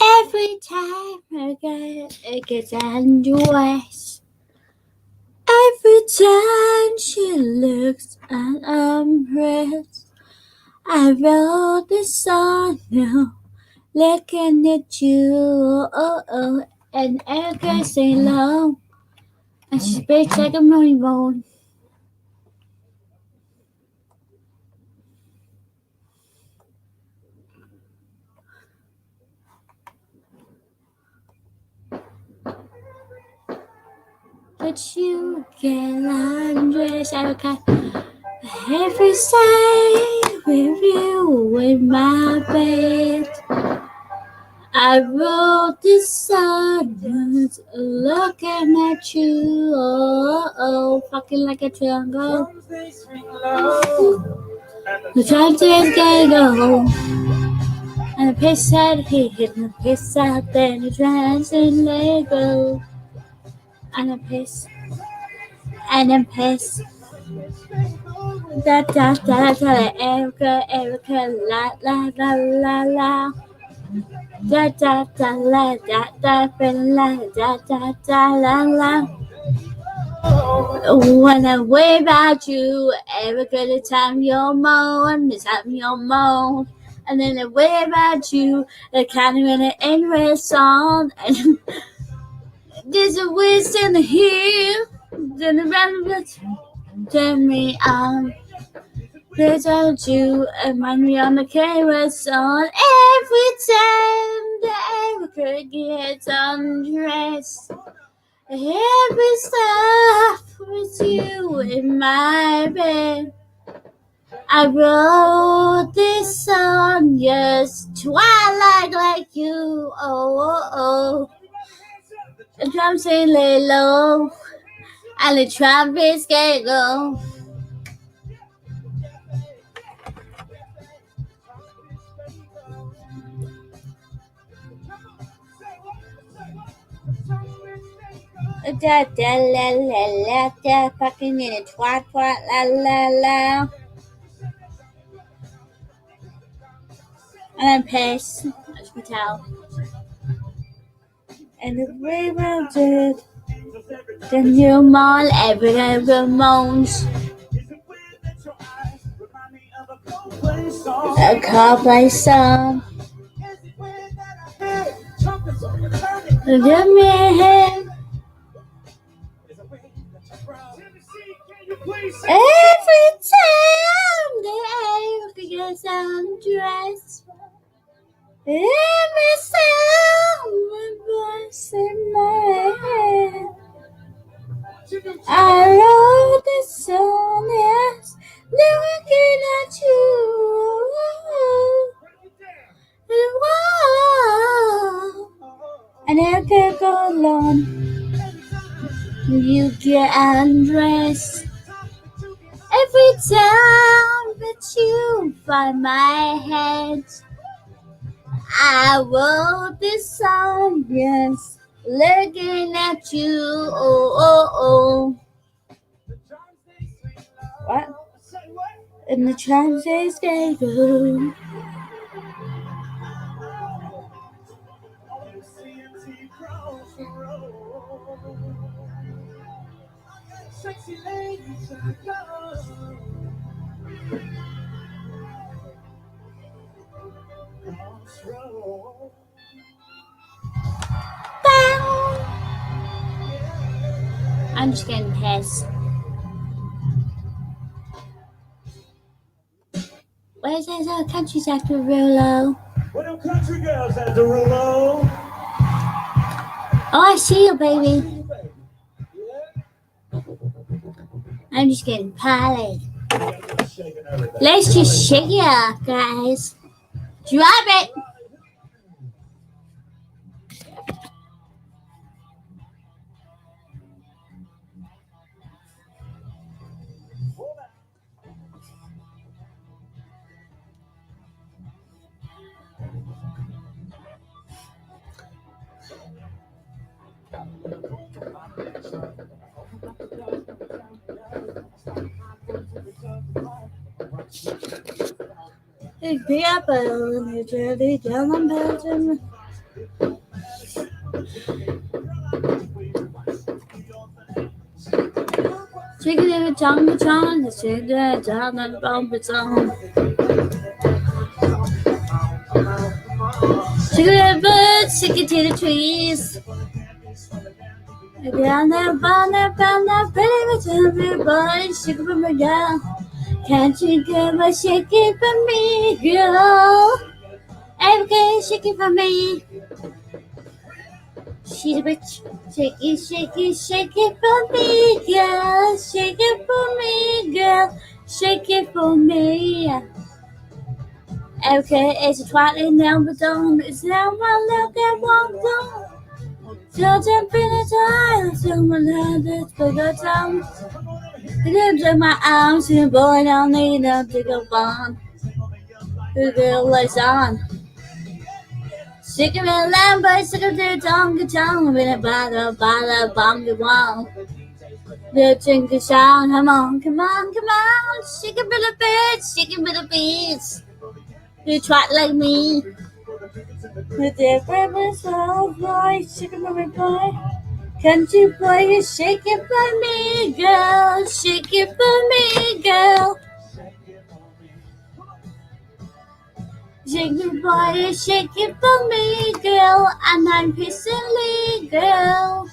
Every time it gets undressed. Every time she looks at umbrellas, I wrote this song now, looking at you, and I can sing low, and she speaks like a rolling bone. But you get undressed, Erica. Every side with you in my bed. I wrote this song, looking at you, fucking like a triangle. The time is gonna go, and the piss out here, and the piss out there, the trans and Lego, and the piss, and the piss. Da da da da, Erica, Erica, la la la la la. Da da da la da da la da da da la la. When I worry about you, every good time you're moan, the time you're moan. And then I worry about you, the kind of an endless song. And there's a wisdom here, then around the turn me on. There's all you and remind me on the carousel every time the Erica gets undressed. Every step with you in my bed. I wrote this song, yes, twilight like you, oh. The drums say lay low, and the trumpets get go. Da da la la la da, fucking in a twat la la la. And then pace, as you can tell. And the river did the new mall, every moans. A cowboy song. Give me a hand. Every time the air gets undressed, every sound my voice in my head. I wrote this song, yes, looking at you. And I can go on. You get undressed. Every time that you find my head, I wrote this song, yes, looking at you, oh. What? And the chimes they stay go. Sexy ladies, I'm just getting pissed. Where's that country's after Rulo? What them country girls at Derulo? Oh, I see you, baby. I'm just getting piled. Let's just shake it up, guys. Drop it. Pick up a New Jersey down in Belgium. Chicken in the jungle, John, the chicken down on the bumper zone. Chicken in the birds, chicken to the trees. Down there, pretty much everybody, chicken from a girl. Can't you give a shake it for me, girl? Everybody shake it for me. She's a bitch. Shake it for me, girl. Shake it for me, girl. Shake it for me. Okay, it's a twilight number dome. It's now my look at one dome. Just jump in the time. Someone had this bigger time. The lips in my arms, and boy, I need them to go on. The girl lights on. Sick of the lamb, but sick of the tongue, with a bottle, bonga wong. The jingle sound, come on. Shake it with the beats. You try like me. With their breakfast, boy, shake it for me, boy. Can't you play it? Shake it for me, girl. Shake it for me, girl. Shake it, boy, shake it for me, girl. And I'm pissing girl.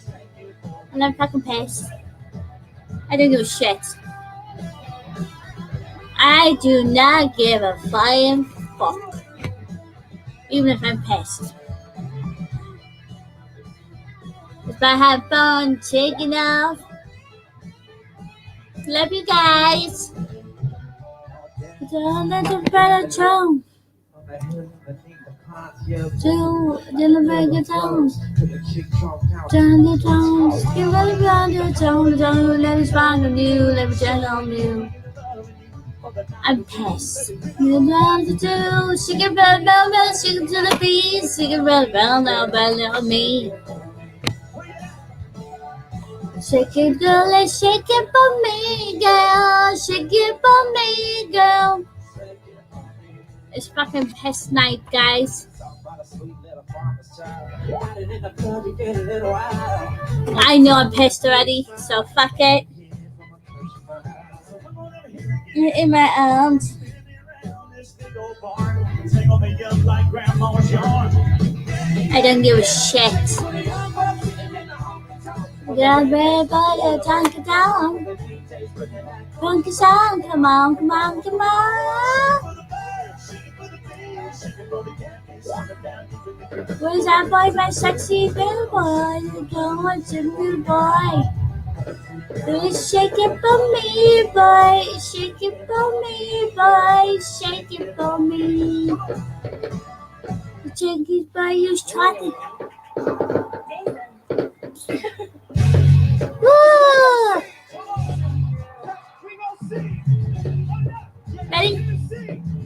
And I'm fucking pissed. I don't give a shit. I do not give a flying fuck. Even if I'm pissed. If I have fun taking off. Love you guys. Don't let the better tone. To deliver your tones. Turn the tones. Give it around your tone. Don't let it spark on you. Let me turn on you. I'm pissed. You know to do. She can bell, she can to the beat. She can bell, on me. Shake it, girl, shake it for me, girl. Shake it for me, girl. It's fucking piss night, guys. I know I'm pissed already, so fuck it. You're in my arms. I don't give a shit. Yeah, everybody, tank it down. Funk it down, come on. Where's that boy, my sexy billboy? Come on, good boy. Please shake it for me, boy. Shake it for me, boy. Shake it for me. Shake it by you, started. Woo!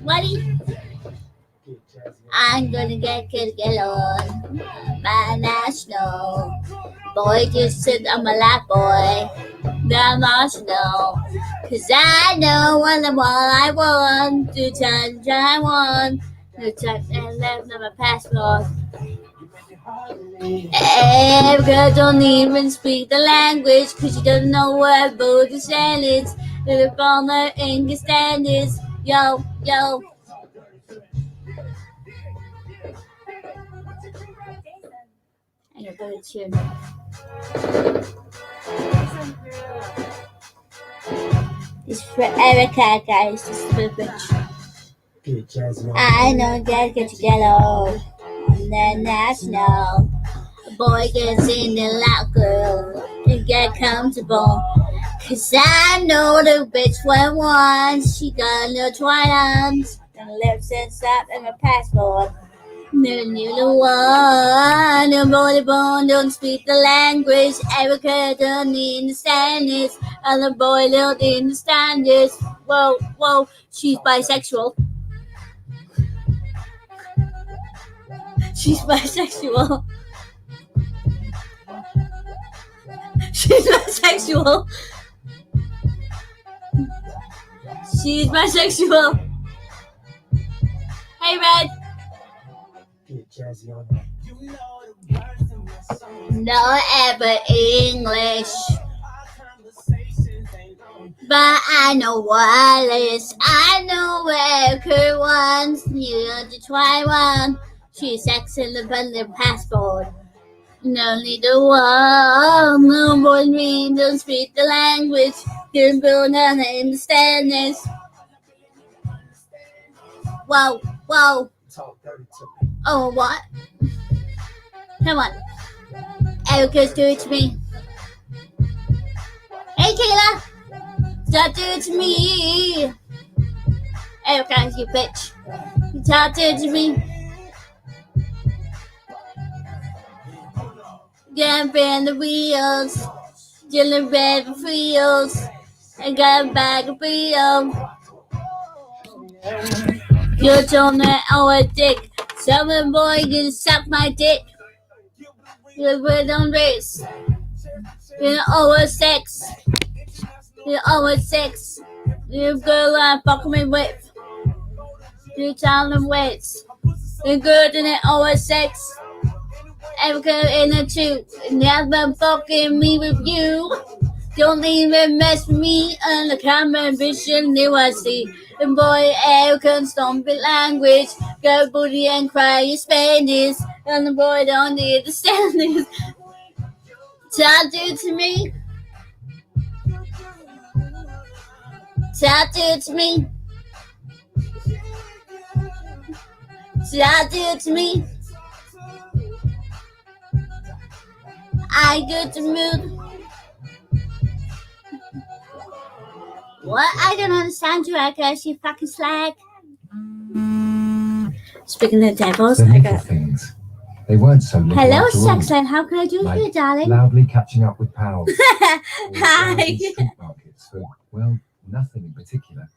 Ready? I'm gonna get on my national. Boy, just sit on my lap, boy. The national. Cause I know what I want. The change I want. The change and left on my passport. Every girl don't even speak the language. Cause you don't know what Buddhism is. Live on the English standards. Yo. I got the tune. It's for Erica, guys. This is for the bitch. I know get together. The national. Boy gets in the locker and get comfortable. Cause I know the bitch went once. She got no triumphs and lips and stuff in my passport. No one, nobody born don't speak the language. Erica don't understand this. And the boy don't understand this. Whoa, she's bisexual. She's bisexual. She's bisexual. Hey, Red. Get jazzy on that. No ever English. But I know wireless. I know where ones. You to try one. She's excellent on the passport. No need the one. No boy me don't speak the language. You don't understand this. Whoa, whoa. Talk dirty to me. Oh, what? Come on. Erica's do it to me. Hey, Kayla. Stop doing it to me. Erica, you bitch. You talk it to me. Jumping the wheels. Dealing red wheels. I got a bag of wheels. You told me I dick. Some boy gonna suck my dick. You put on race. You're over sex. You're over sex. You girl I'm fucking me with. You tell them waits. You're good in it over sex. Every in the two. Never fucking me with you. Don't even mess with me and the common vision you I see. And boy, Erican stomping language. Go booty and cry your Spanish. And the boy don't understand this. Talk to me. Talk to me. Talk to me. I go to mood. What? I don't understand you, Erica. She fucking slag. Speaking of devils, The I little got. things. They weren't so little Hello, after all. Sexline. How can I do Like you, darling? loudly catching up with pals. Or Hi. browsing street markets for, well, nothing in particular.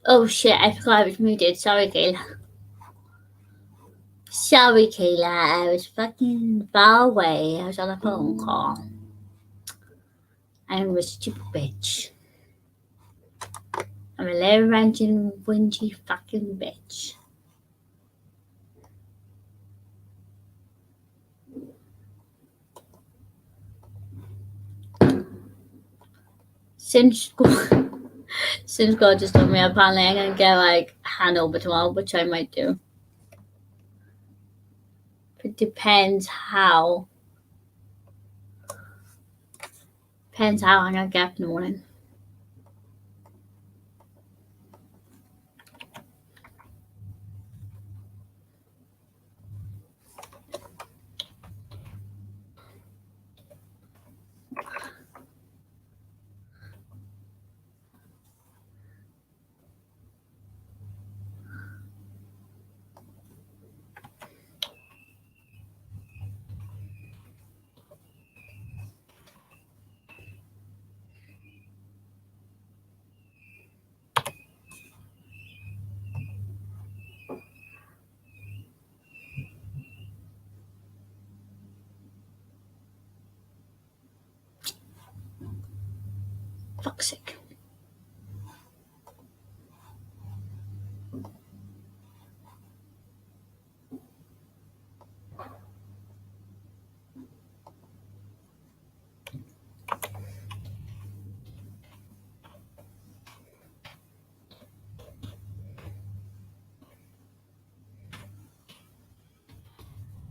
Oh shit, I forgot I was muted. Sorry, Kayla. Sorry, Kayla. I was fucking far away. I was on a phone call. I'm a stupid bitch. I'm a low ranting, whingy fucking bitch. Since God just told me apparently I'm gonna get like Hanover tomorrow, which I might do. It depends how I'm gonna get up in the morning. Fuck's sake.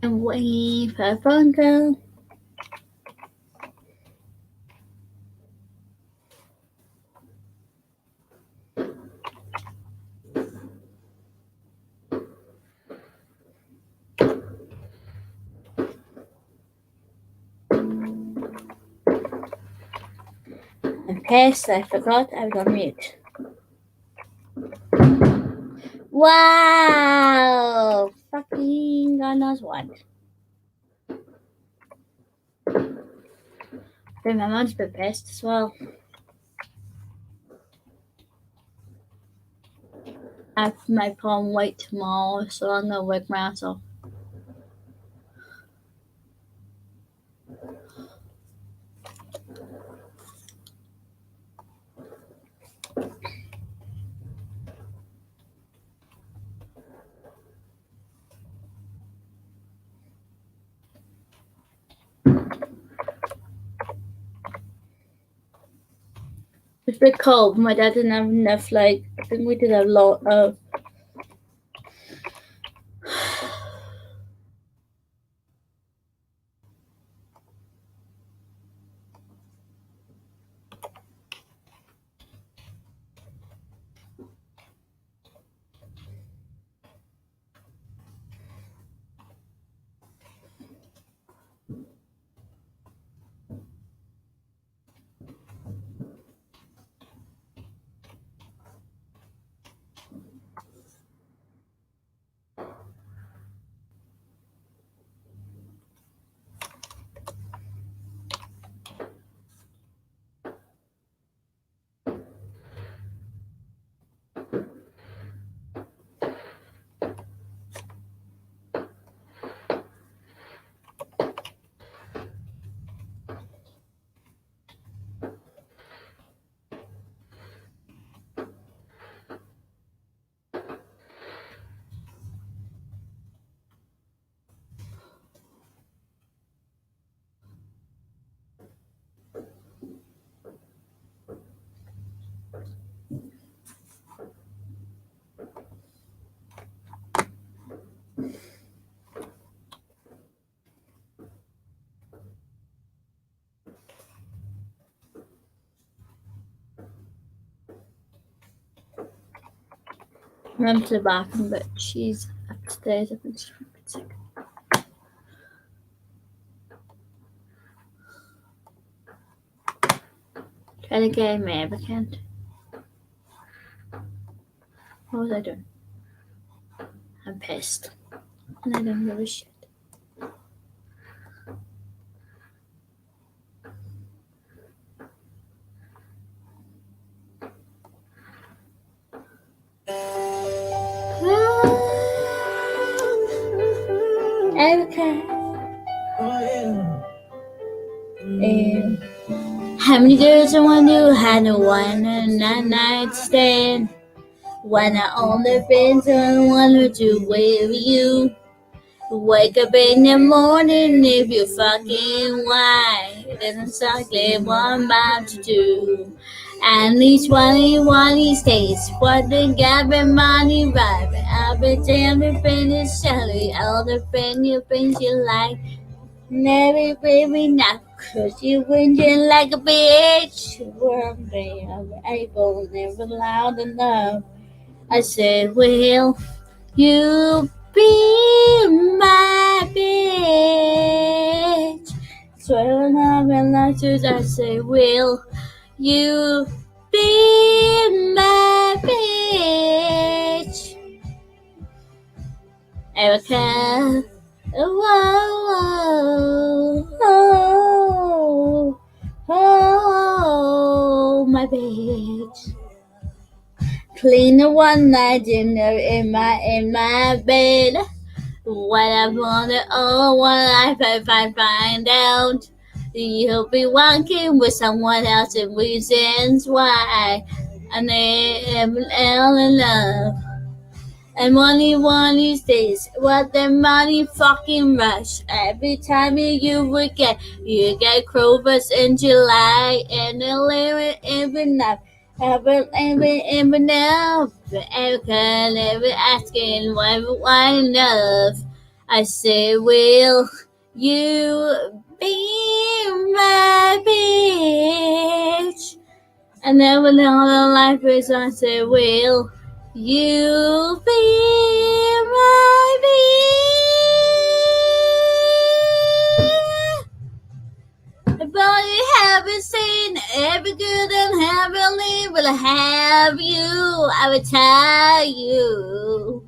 I'm waiting for a phone call. I'm pissed. I forgot I was on mute. Wow! Fucking God knows what. But my mom's been pissed as well. I have my prom wait tomorrow, so I'm gonna work my ass off. It's a bit cold. My dad didn't have enough, I think we did a lot of. Mum to the bathroom, but she's upstairs. I think she's fucking sick. Try to get in my account. What was I doing? I'm pissed. And I don't give a shit. Erica. How many girls I want to had a one night stand? When I only friends I wanted to with you. Wake up in the morning if you fucking white. That's exactly what I'm about to do. And each one of these days, what they got me money right. I've been everything is shelly, all the things you like. Never baby now, cause you whinging like a bitch. One day I'm able, never loud enough. I said, will you be my bitch? Swear on my life, I say, will you be my bitch? Erica. Oh, my bitch. Clean the one night dinner in my bed. What I wanted, what if I find out you'll be walking with someone else and reasons why I am in love. And one of these days, what the money fucking rush. Every time you get Crovers in July and the limit even up. Every now, Erica never asking why enough. I say, will you be my bitch? And then when all the life is, I say, will you be my bitch? But you haven't seen every good and heavenly will have you. I will tell you.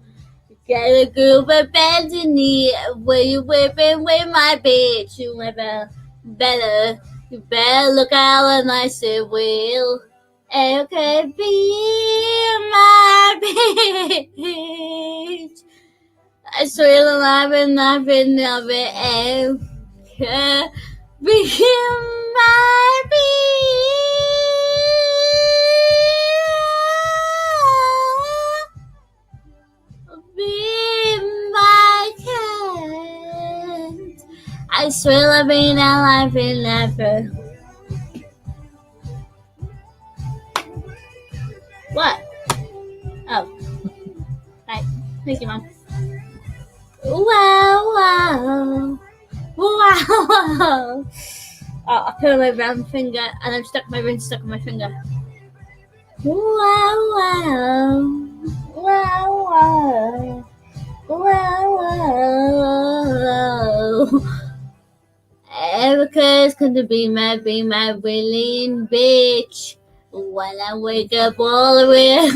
Get a group of Bethany where you whipping with my bitch. You better look out and I said, will okay be my bitch? I swear alive and I've been of it. Okay, be my bitch. Be my cat. I swear I've been alive and never. What? Oh. Right. Thank you, Mom. Wow. Oh, I put my round finger and I'm stuck. My ring's stuck on my finger. Wow. Erica's gonna be my willing bitch. When I wake up all the way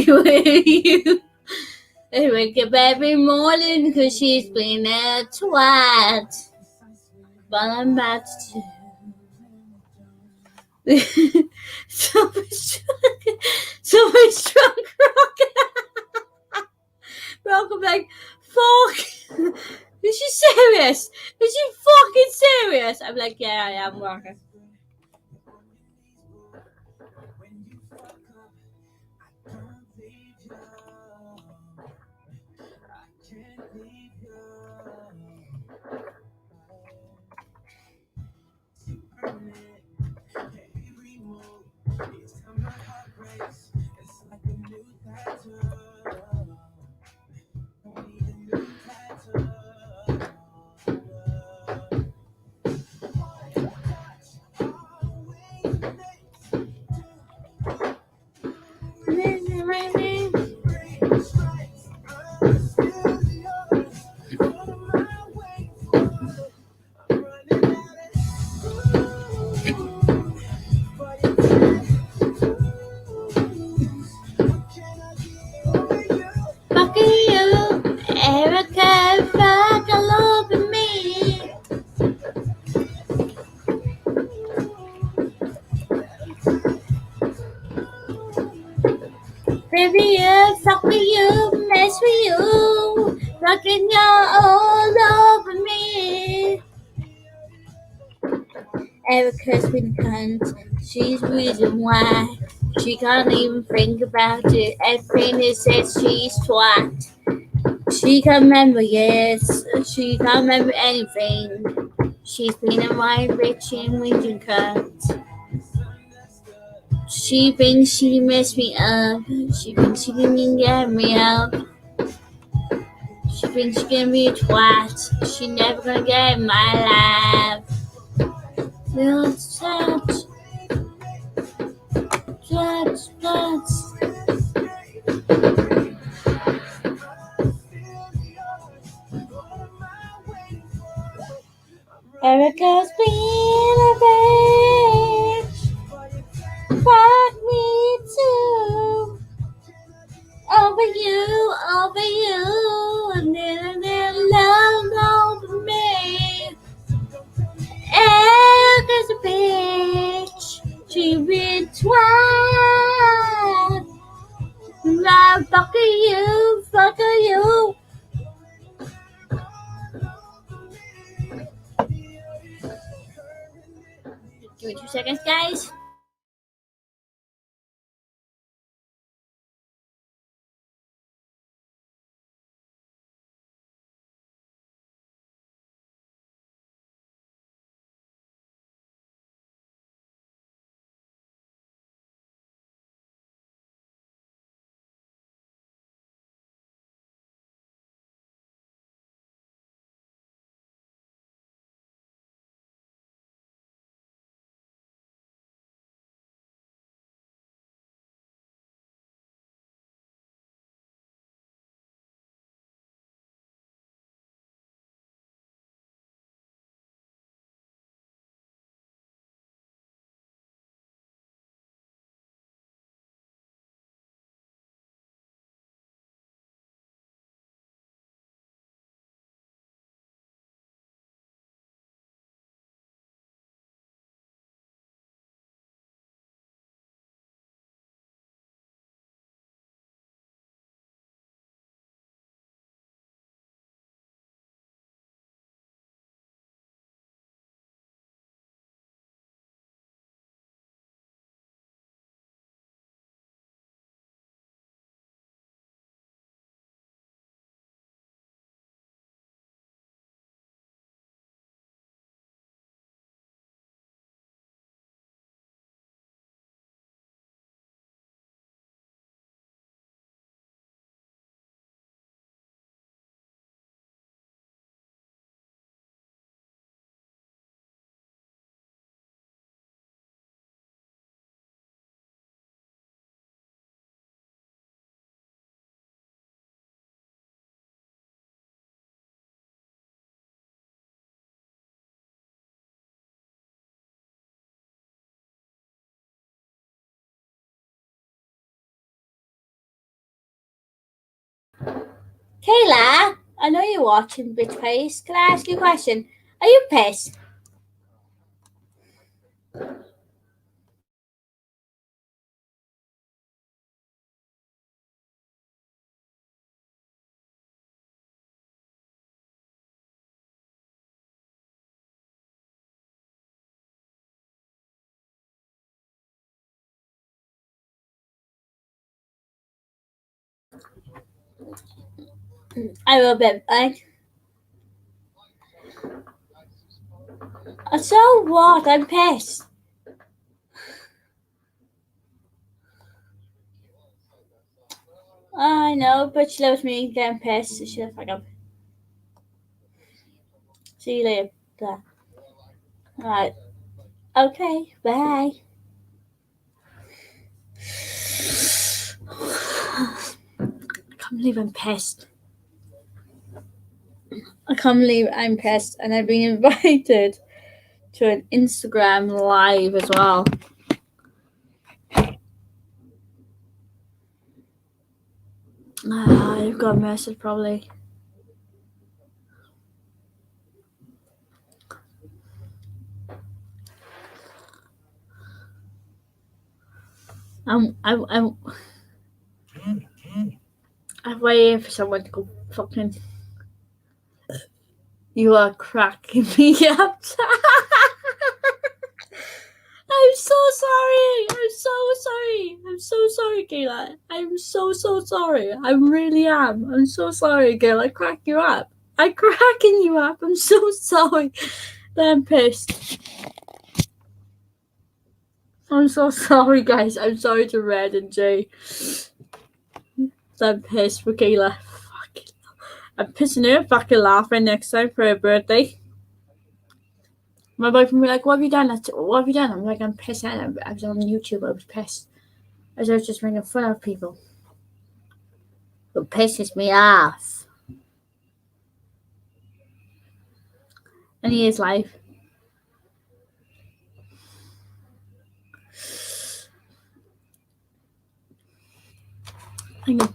with you. I wake up every morning cause she's been a twat. But I'm about to. so much drunk rock. I'm like, fuck. Is she serious? Is she fucking serious? I'm like, yeah, I am working. Baby, fuck with you, mess with you, Fucking you're all over me. Erica's been a cunt. She's the reason why. She can't even think about it. Everything is says she's twat. She can't remember years. She can't remember anything. She's been a right bitch and region cunt. She thinks she messed me up. She thinks she can get me up. She thinks she's gonna be a twat. She never gonna get in my life. Little touch. Erica's been a bitch. Fuck me too. Over you, and then love over me. Erica's a bitch. She been twat. Fuck you. Give me 2 seconds, guys. Kayla, I know you're watching Bitch Face. Can I ask you a question? Are you pissed? I will bet. So what? I'm pissed. I know, but she loves me getting pissed, so she'll fuck up. See you later. Alright. Okay, bye. I can't believe I'm pissed. I can't believe I'm pissed, and I've been invited to an Instagram live as well. You've got a message probably. I'm waiting for someone to go fucking You are cracking me up. I'm so sorry. I'm so sorry. I'm so sorry, Kayla. I'm so sorry. I really am. I'm so sorry, girl. I crack you up. I'm cracking you up. I'm so sorry. I'm pissed. I'm so sorry, guys. I'm sorry to Red and Jay. I'm pissed for Kayla. Fucking, I'm pissing her fucking laughing next time for her birthday. My boyfriend will be like, what have you done? What have you done? I'm like, I'm pissed. I was on YouTube. I was pissed. I was just making fun of people. It pisses me off. And he is live. Hang on.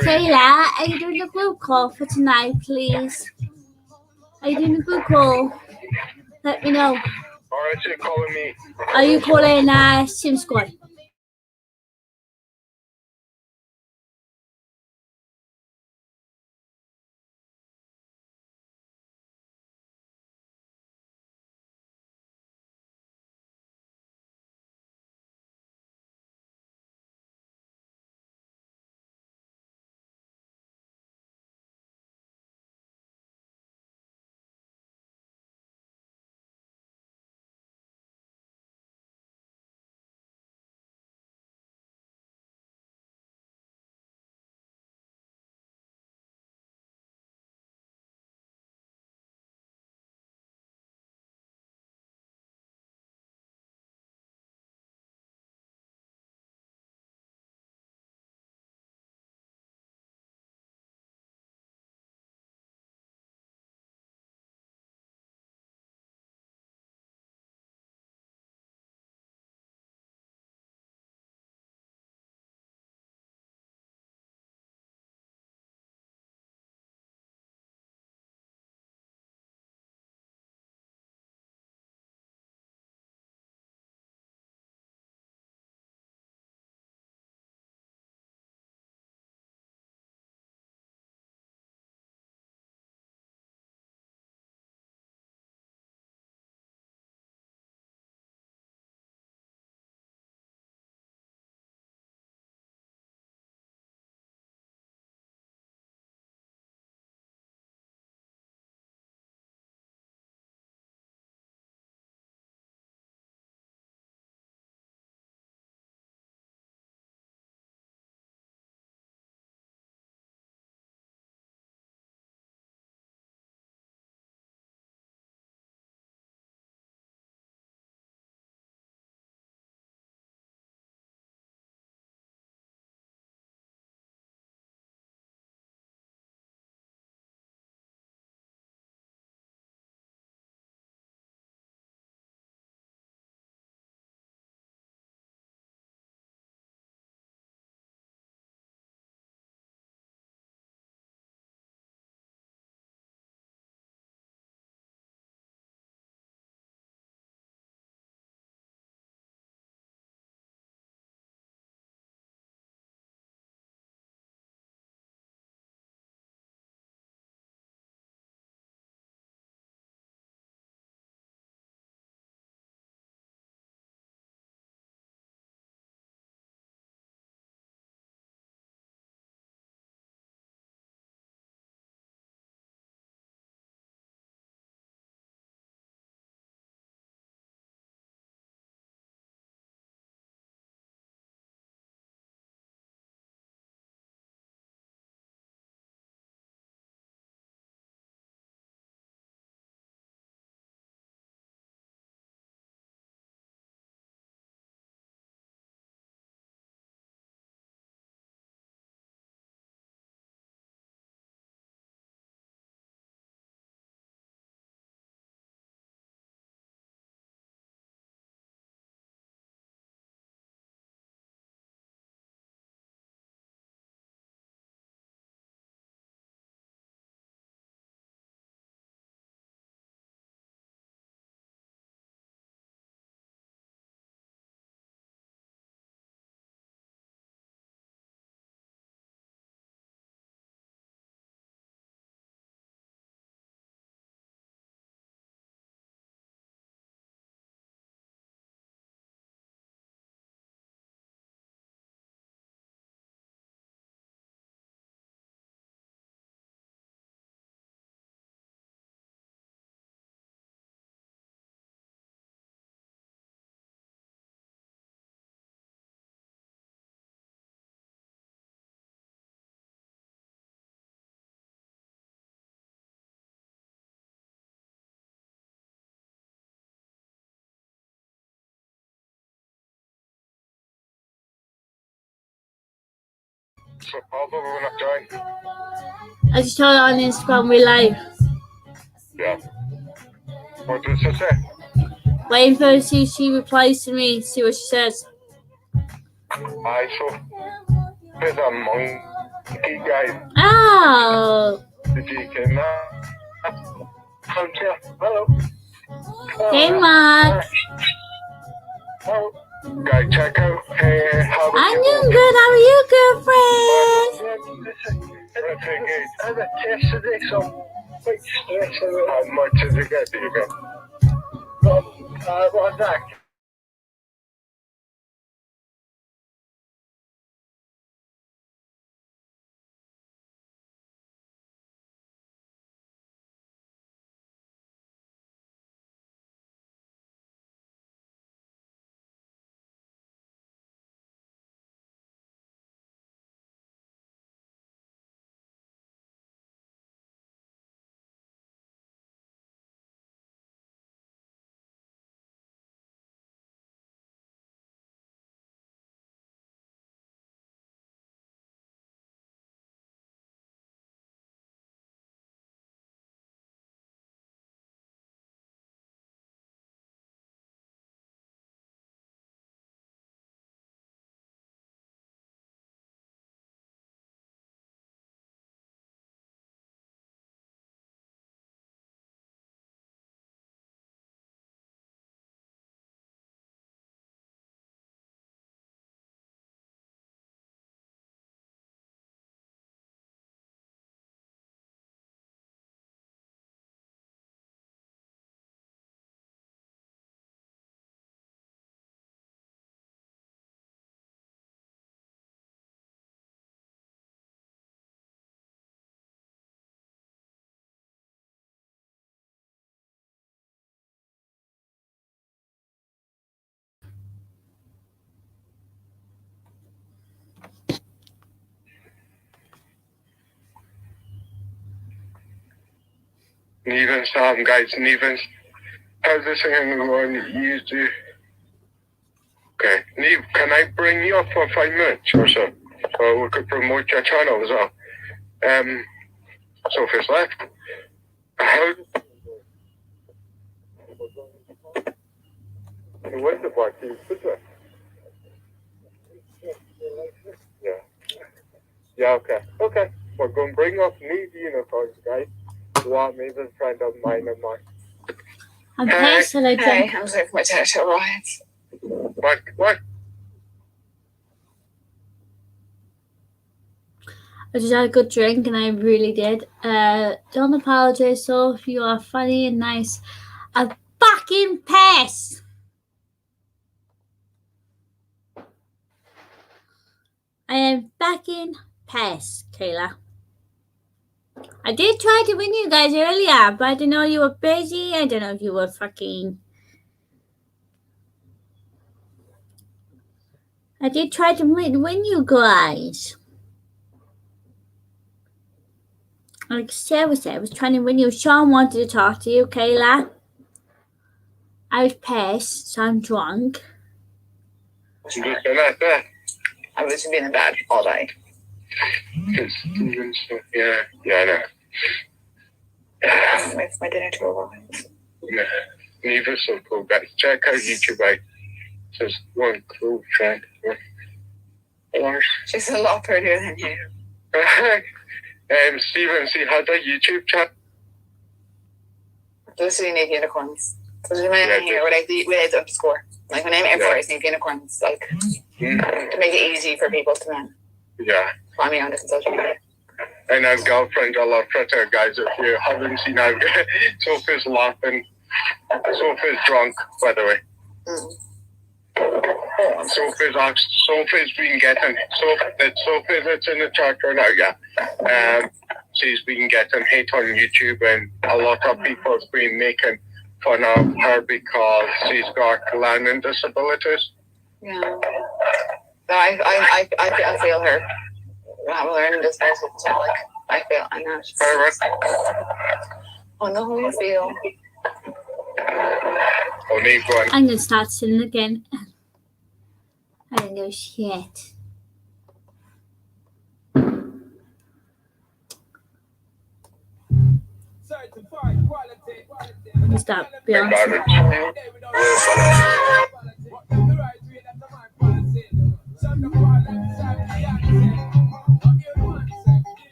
Kayla, are you doing a group call for tonight, please? Are you doing a group call? Let me know. Alright, shit, calling me. Are you calling Sim Squad? What's the problem when I join? I just told her on Instagram we live. Yeah. What does it say? Waiting for her to see if she replies to me, see what she says. I saw there's a monkey guy. Oh, Did you get that? Hello. hey Mark. Oh, guy, check out. Hey, how are I'm you? doing good. How are you, girlfriend? That's good. I have a test today, so I'm quite stressed. How much does it get? Do you get? What's that? Neven, Sam, guys, Neven. How's this thing going? You do. Okay. Neve, can I bring you up for 5 minutes or so? So we could promote your channel as well. Sophie's left. How? Where's the black team? Yeah. Yeah, okay. Okay. We're going to bring up Neve unicorns, guys. What Neven's friend of mine and mine. I'm pissed that I drank. Hey, I'm sick of my tattoo riots. What? I just had a good drink and I really did. Don't apologize, so if you are funny and nice. I'm fucking pissed. I am fucking pissed, Kayla. I did try to win you guys earlier, but I didn't know you were busy. I don't know if you were fucking. I did try to win you guys. Like Sarah said, I was trying to win you. Sean wanted to talk to you, Kayla. I was pissed, so I'm drunk. I've literally been in bed all day. Yeah, I know. I'm waiting for my dinner to arrive. Yeah. Neva's so cool, guys. Check out YouTube, right? Just one cool friend. She's a lot prettier than you. Steven, see how that YouTube chat? Literally need unicorns. So there's my name here with the underscore. Like my name everywhere is need unicorns. Like to make it easy for people to then find me on different social media. And I've girlfriend a lot better, guys. If you haven't seen her, Sophie's laughing. Sophie's drunk, by the way. Sophie's been getting Sophie that's in the chat right now, yeah. She's been getting hate on YouTube, and a lot of people have been making fun of her because she's got learning disabilities. Yeah. So I feel her. I'm learning disabilities, so like I know. I know how you feel. Oh, Neve, go on. I'm gonna start singing again. I don't know shit. Stop, Beyonce.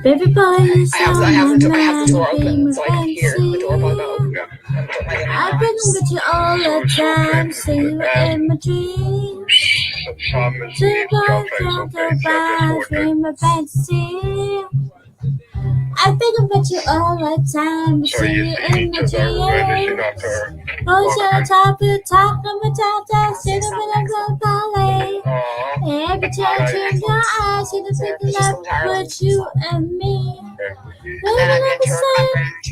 Baby boy is I have the door open so I can hear the doorbell go. I've been with you all the time, see you in my dreams. In my fantasy. I've been with you all the time, see you in my dreams. Close your top, you talk on my top, sit up in a ballet. Every time you turn your eyes, see the people love with you and me. And then I'm going to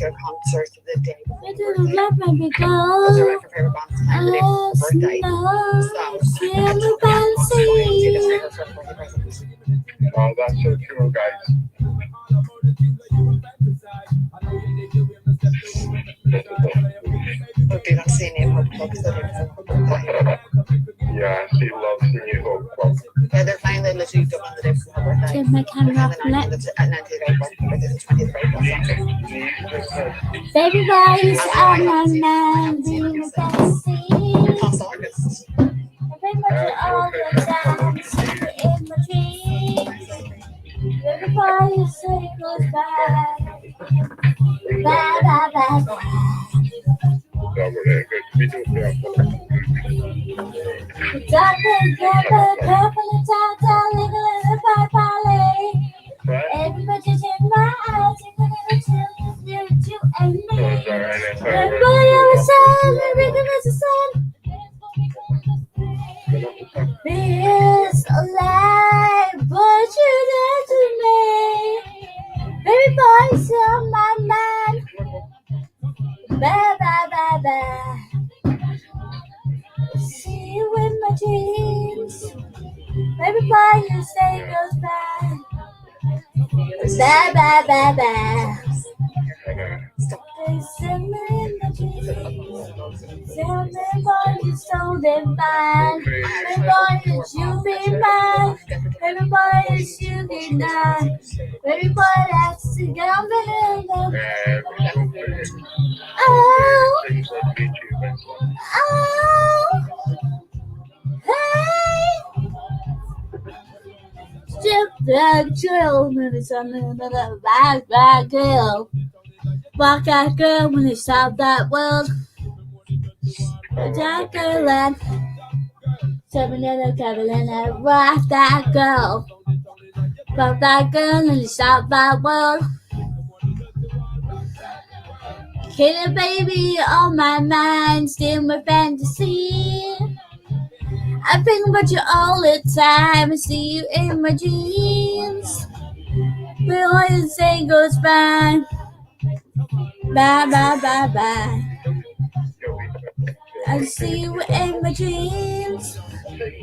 a concert the day before. I didn't let me go. Those are my favorite bands. My birthday. Oh, that's so true, guys. Oh, do not see any of her clubs that are yeah, she loves the New Hope Club. Yeah, they're playing the literally on the day before her birthday. Turn my camera off, let baby boys on my mind, be my fantasy. Past August. I've been with you all the time, see you in my dreams. Baby boy, you say goodbye. Bye, bye, bye, bye. Dark and purple and tall, little ballet. Everybody in my eyes, you and me. And boy, I was sad, everything was the same. This alive, but you did to me. Baby boy, it's on my mind. Bye, bye, bye, bye. See you in my dreams. Baby boy, you say goodbye. Bye, bye, bye, bye. They send me in my dreams. Tell me boy, you so divine. Baby boy, it's you be mine. Baby boy, it's you be mine. Baby boy, that's the girl better. Oh, hey. Just that girl when it's on another bad girl. Walk that girl when it's out that world. That girl and seven little Carolina. Rock that girl. Walk that girl when it's out that world. Kill a baby on my mind, still my fantasy. I think about you all the time, I see you in my dreams. We always say goes by. Bye, bye, bye, bye. I see you in my dreams.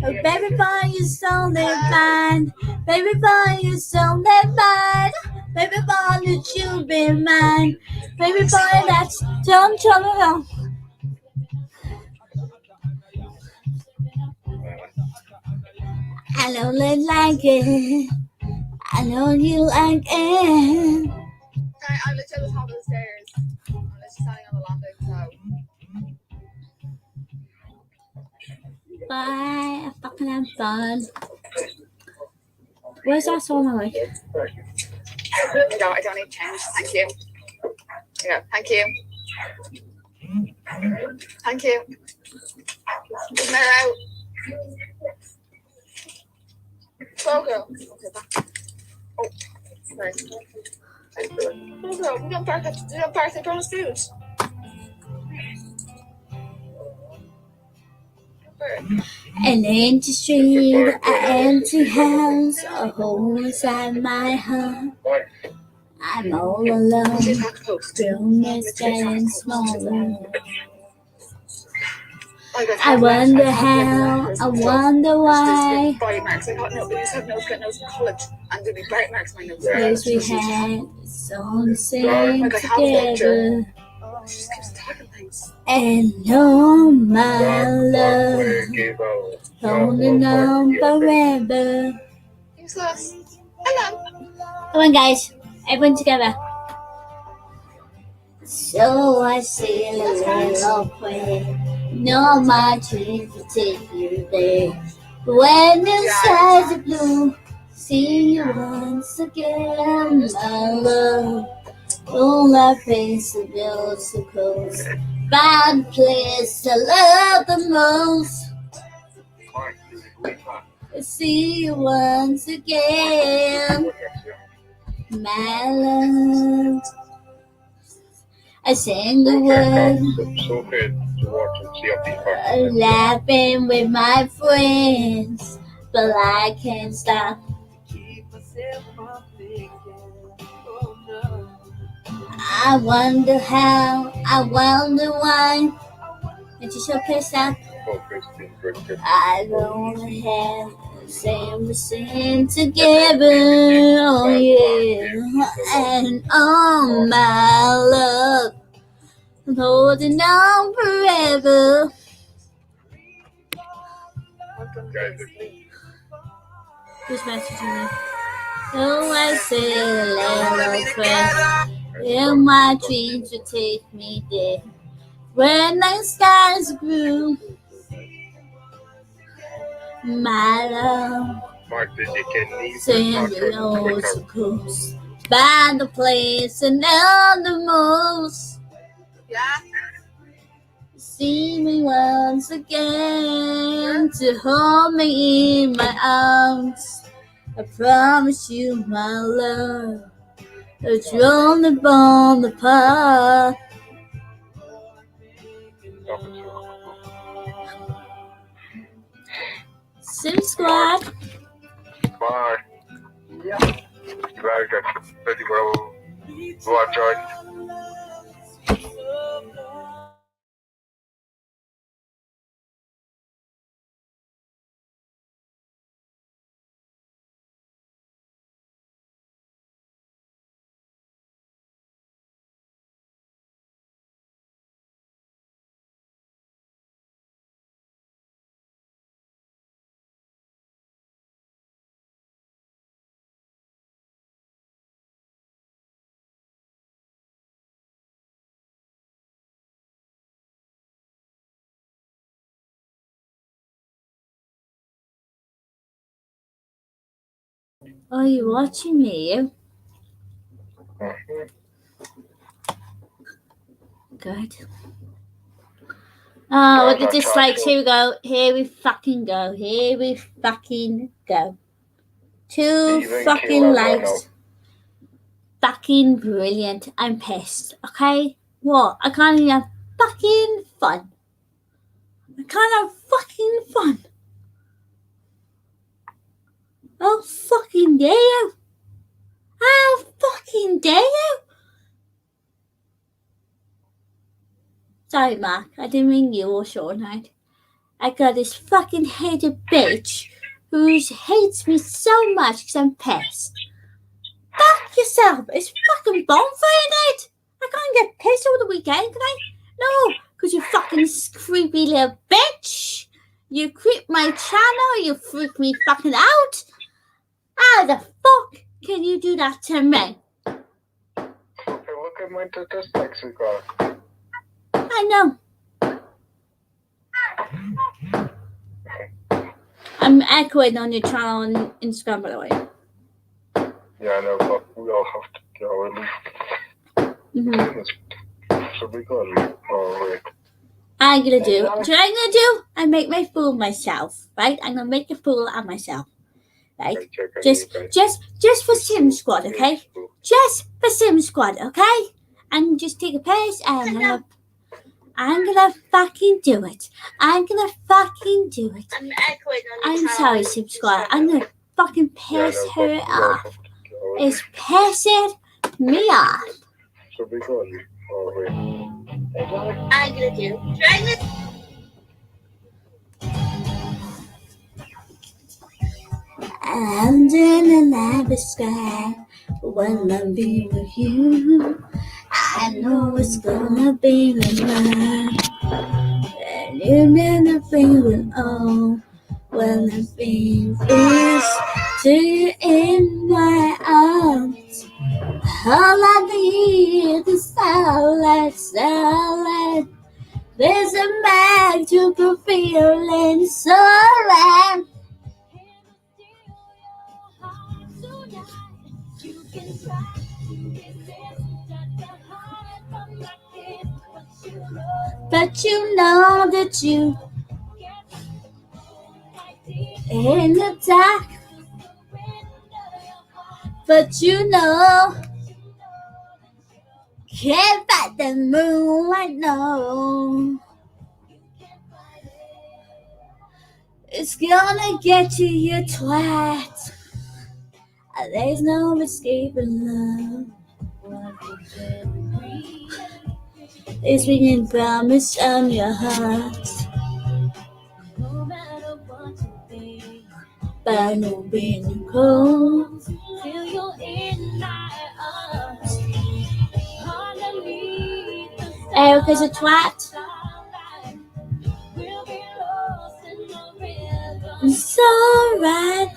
Oh, baby boy, you're so divine. Baby boy, you're so divine. Baby boy, that you be mine. Baby boy, that's trouble. I know you like it. I know you like it. I'm literally at the top of the stairs. I'm literally standing on the landing, so. Bye. I fucking have fun. Where's that song I like? No, I don't need change. Thank you. Yeah, thank you. Thank you. Isn't there out? Go, girl. Okay, back. Oh, sorry. Go, girl. We don't park at Brown's Foods. An empty street, an empty house, a hole inside my heart. I'm all alone, room is getting smaller. I wonder how, I wonder why. Bite marks. I thought no, we used to have nose cut nose in college, and there'd be bite marks on my nose. Yes, we had it's all the same together. Oh, she just keeps talking things. And oh my love, holding on forever. Useless. Hello. Come on, guys. Everyone together. So I sail a little way. No, my dreams will take you there. When the skies are blue, see you once again, my love. All our face of obstacles. Find place I love the most. See you once again, my love. I sing the word, So good to watch and see how people laughing with my friends, but I can't stop. I wonder how, I wonder why. And you so pissed off. I don't wanna have the same together, oh yeah. And oh my love, I'm holding on forever. Who's messaging me? So I say a little prayer. In my dreams will take me there. When the skies are blue, my love, sing below the coast. Find the place and know the most. Yeah. See me once again to hold me in my arms. I promise you, my love, that you're only born apart. Sim Squad. Bye. Yeah. Very good. Very well. Watch out. Are you watching me? Good. Oh, with the dislikes, here we go. Here we fucking go. Here we fucking go. 2 fucking likes. Fucking brilliant. I'm pissed. Okay? What? I can't even have fucking fun. I can't have fucking fun. Oh, fucking dare you. How fucking dare you. Sorry, Mark. I didn't mean you or Sean, right? I got this fucking hated bitch who hates me so much because I'm pissed. Fuck yourself. It's fucking bonfire night. I can't get pissed over the weekend, can I? No, because you fucking creepy little bitch. You creep my channel. You freak me fucking out. How the fuck can you do that to me? Okay, look at my statistics we got. I know. I'm echoing on your channel on Instagram, by the way. Yeah, I know, but we all have to go at least. Mm-hmm. So we got I'm gonna do. Do you know what I'm gonna do? I make my fool of myself, right? I'm gonna make a fool of myself, right? Just for Sim Squad, okay? Just for Sim Squad, okay? And just take a piss and I'm gonna fucking do it. I'm gonna fucking do it. I'm sorry, Sim Squad. I'm gonna fucking piss her off. It's pissing me off. So we got I'm gonna do. Under the night sky, when I'm being with you, I know it's gonna be the night, and you never feel it all. when I've been used to you in my arms. All I need is silence. There's a magical feeling so right. But you know that you in the dark. But you know can't fight the moonlight, no. It's gonna get you, you twat. There's no escaping love. It's ringing promise on your heart. But no being cold. Feel you in my arms. Erica's a twat. It's alright.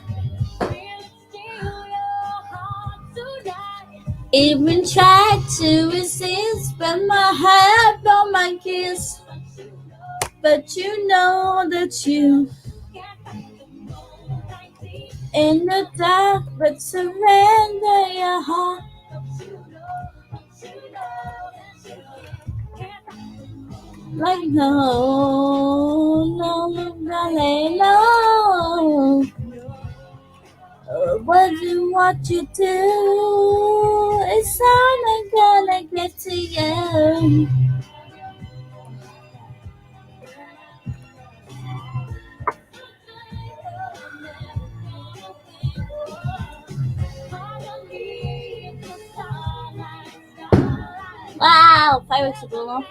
Even tried to resist, but my heart on my kiss. But you know that you in the dark, but surrender your heart. Like no, darling, no. What you do is only gonna get to you. Wow, fireworks are going off.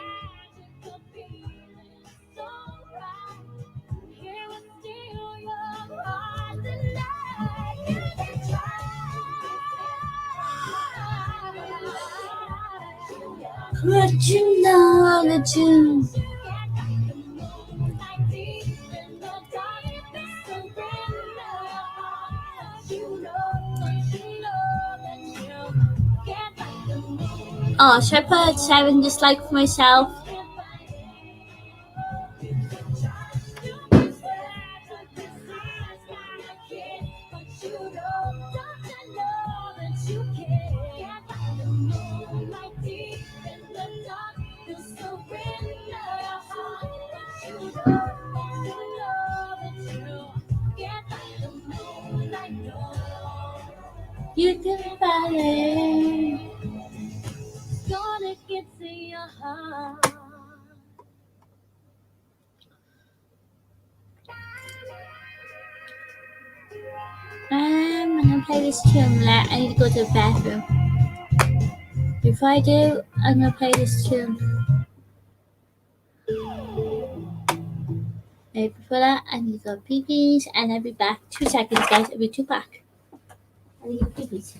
But you know that you oh, should I put 7 just like for myself? You can find it. Gonna get to your heart. I'm gonna play this tune. I need to go to the bathroom. Before I do, I'm gonna play this tune. Right before that, I need to go pee-pees, and I'll be back. 2 seconds, guys. I'll be back. I need to go pee-pees.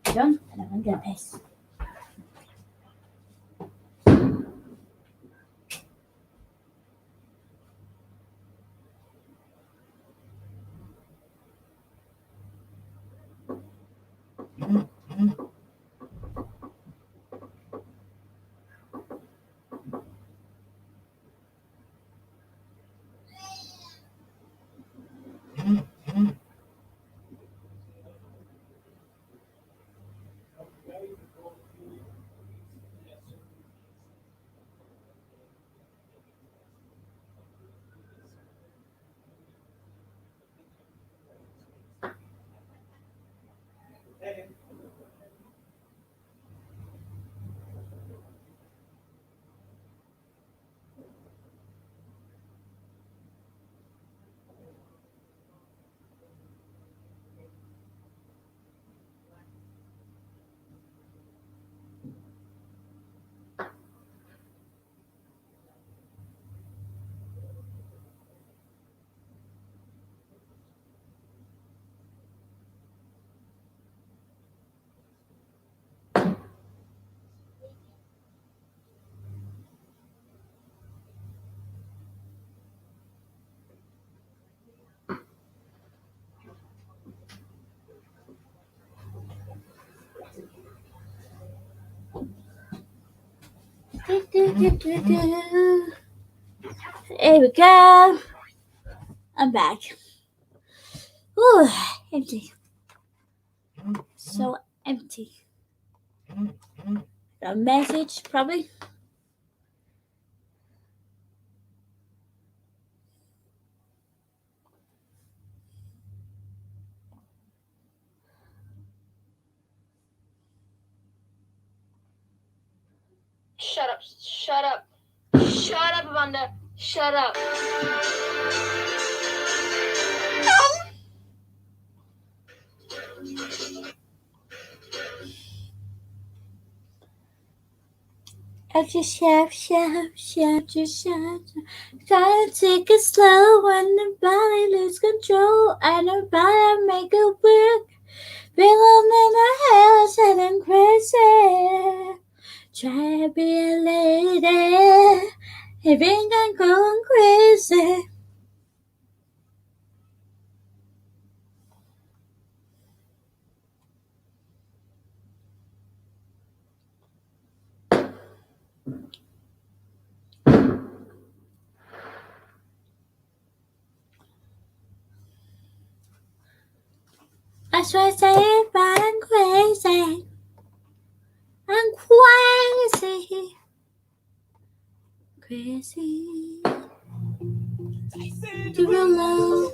Done, and I'm gonna piss. Here we go. I'm back. Ooh, empty. So empty. A message, probably. Shut up. Shut up. Shut up, Amanda. Shut up. I just shout, just shout. Try to take it slow when the body lose control and the body make it work. Feeling in the house and crazy. Try to be a lady. You think I'm going crazy. I try to say it, but I'm crazy. I'm crazy. Crazy. To go low.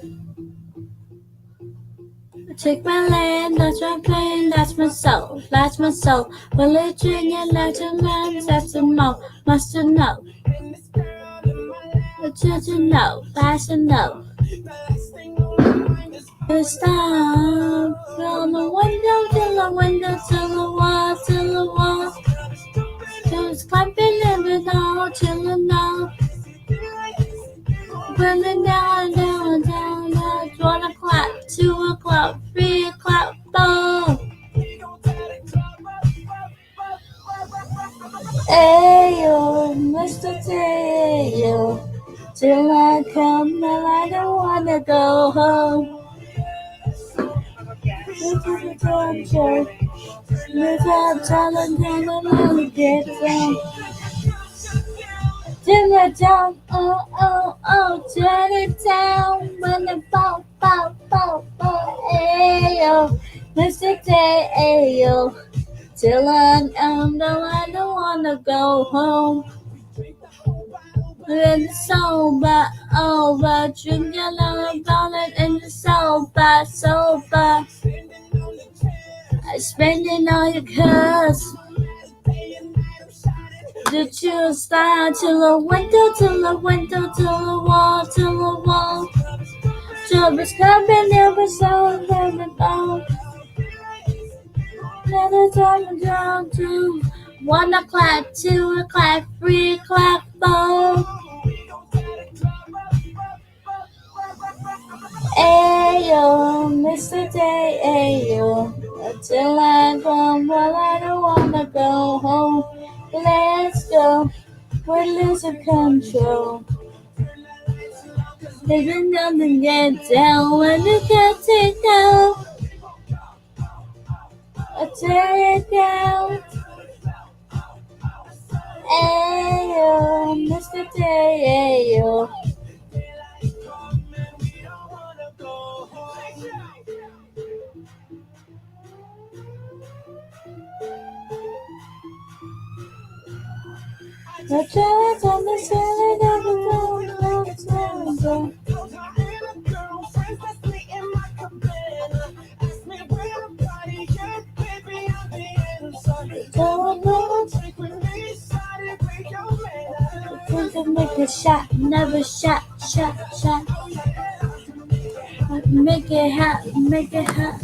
Take my land, that's my plane, that's my soul, that's my soul. Religion and legend, that's a mo, must to know. To know, that's to know. To stop from the window till the window, till the wall, till the wall. Just clapping in the door, till the know. Burning down, down, down, down. 1 o'clock, 2 o'clock, 3 o'clock, 4. Ayo, Mr. Tayo. Till I come, and I don't wanna go home. This is a time show. This is talent, and I'm gonna get down. Turn it down, oh, oh, oh, turn it down. When the bow, bow, bow, bow, ayo, Mr. Tayo. Till I don't wanna go home. In the sober, over, drinking about it in the sober, sober. Spending all your curse. The chill style till the window, till the window, till the wall, till the wall. Troubles coming, never so never gone. Another time I'm down to 1 o'clock, 2 o'clock, 3 o'clock, 4. Ayo, Mr. Day, ayo. Until I come, well, I don't wanna go home. Let's go, we're losing control. Living on the get down when you can't take out. I tear it down. Ayo, Mr. Day, ayo. The chance on the ceiling of the room looks longer. Think of make a shot, never shot, shot, shot. Make it hot, make it hot.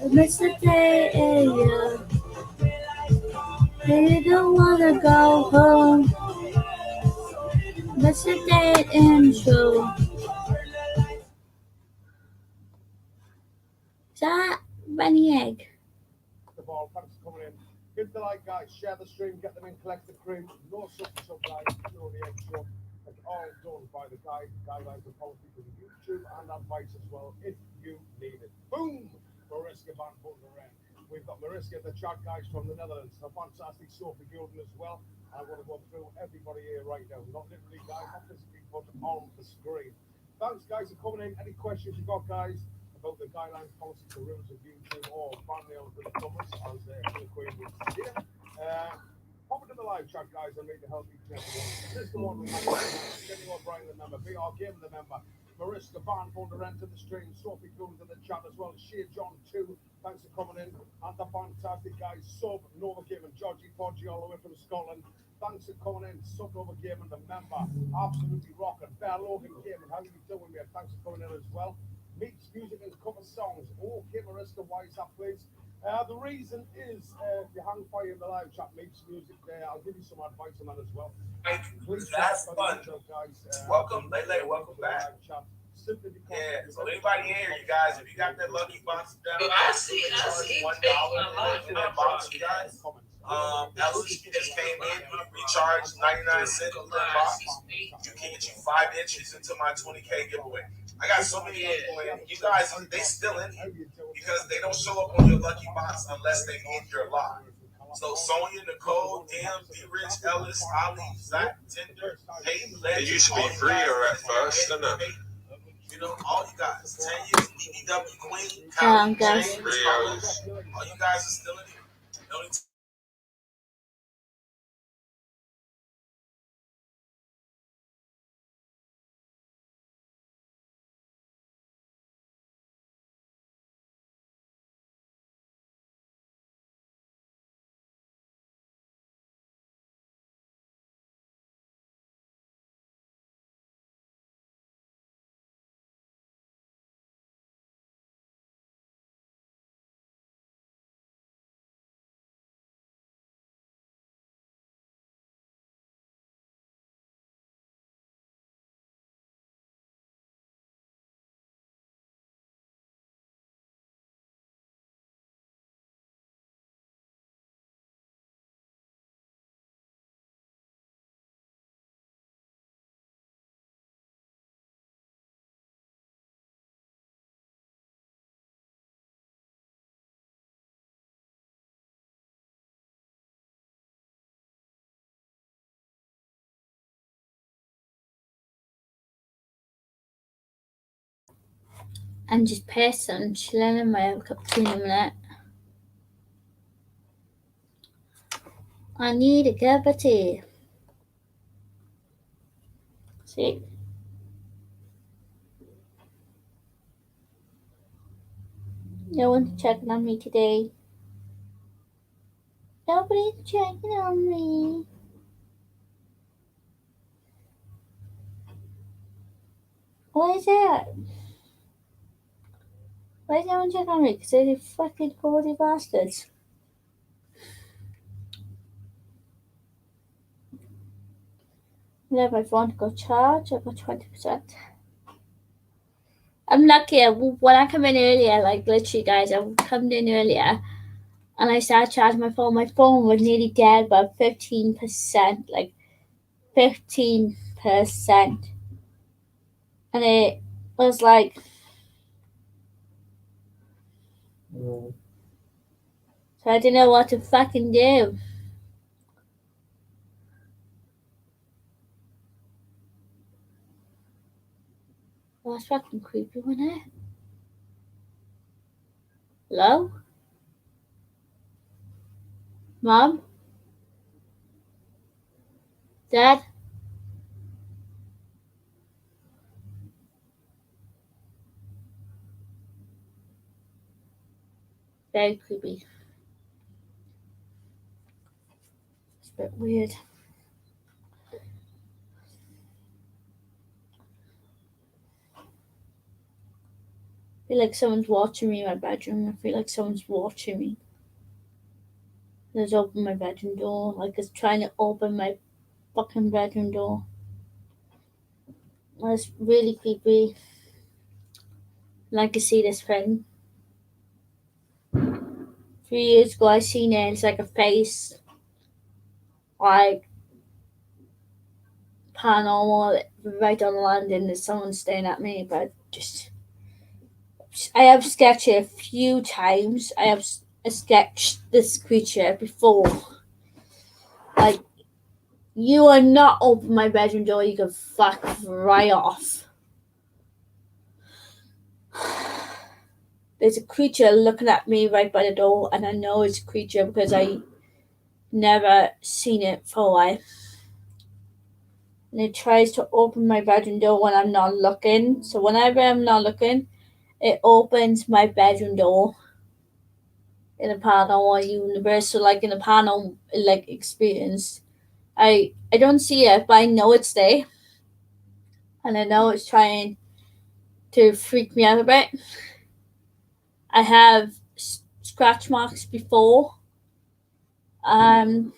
Mr. Day, ayo. They don't wanna go home. Mr. Day intro. Is that bunny egg? The ball, thanks for coming in. Give the like, guys, share the stream, get them in, collect the crew. No sub, guys, throw the egg show. It's all done by the guidelines and policies of YouTube and advice as well, if you need it. Boom! Mariska Van Butler. We've got Mariska, the chat guys from the Netherlands, a fantastic Sophie Gilden as well. I want to go through everybody here right now. Not literally, guys, not physically, but on the screen. Thanks, guys, for coming in. Any questions you got, guys, about the guidelines, policies, the rules of YouTube, or family or the Thomas, as the Queen would say here. Pop into the live chat, guys, and make the help each and every one. This is the one with Jenny O'Brien, the member, BR Game, the member, Mariska Van Vunder to the stream, Sophie Gould in the chat as well, Shea John 2, thanks for coming in, and the fantastic guys, Sub, Nova Gaming, Georgie Podgy, all the way from Scotland. Thanks for coming in, Sub Nova Gaming, the member, absolutely rocking. Bear Logan Gaming, how you doing, mate? Thanks for coming in as well. Meets music and cover songs. Okay, Mariska, why is that, please? The reason is if you hang fire in the live chat, Meets music there. I'll give you some advice on that as well. Please that's fun. Guys. Welcome, Lele. Welcome back. Yeah, so anybody here, you guys, if you got that lucky box down, I see $1 in that box, you guys. Evolution just came in, recharged 99 cents in the box. You can get you 5 entries into my 20K giveaway. I got so many people in. You guys, they still in here because they don't show up on your lucky box unless they in your lot. So Sonia, Nicole, Dan, D. Rich, Ellis, Ali, Zach, Tinder, Peyton, It used to be free or at first, didn't it? You know, all you guys, 10 years, BBW Queen, guys. James, all you guys are still in here. No need to I'm just pissing, chilling in my cup of tea in a minute. I need a cup of tea. See? No one's checking on me today. Nobody's checking on me. What is that? Why is no one checking on me? Because they're fucking bawdy bastards. Let my phone go charge. I got 20%. I'm lucky. When I come in earlier, like literally, guys, I come in earlier and I started charging my phone. My phone was nearly dead, about 15%, like 15%. And it was like, so I didn't know what to fucking do. Well, that's fucking creepy, wasn't it? Hello? Mom? Dad? Very creepy. It's a bit weird. I feel like someone's watching me in my bedroom. I feel like someone's watching me. I just opened my bedroom door. Like it's trying to open my fucking bedroom door. That's really creepy. Like I see this thing. 3 years ago I seen it. It's like a face. Like paranormal right on land and there's someone staring at me, but I have sketched it a few times. I sketched this creature before. Like, you are not open my bedroom door, you can fuck right off. There's a creature looking at me right by the door, and I know it's a creature because I never seen it for a while. And it tries to open my bedroom door when I'm not looking. So whenever I'm not looking, it opens my bedroom door in a paranormal universe. So like in a paranormal like experience, I don't see it, but I know it's there, and I know it's trying to freak me out a bit. I have scratch marks before. I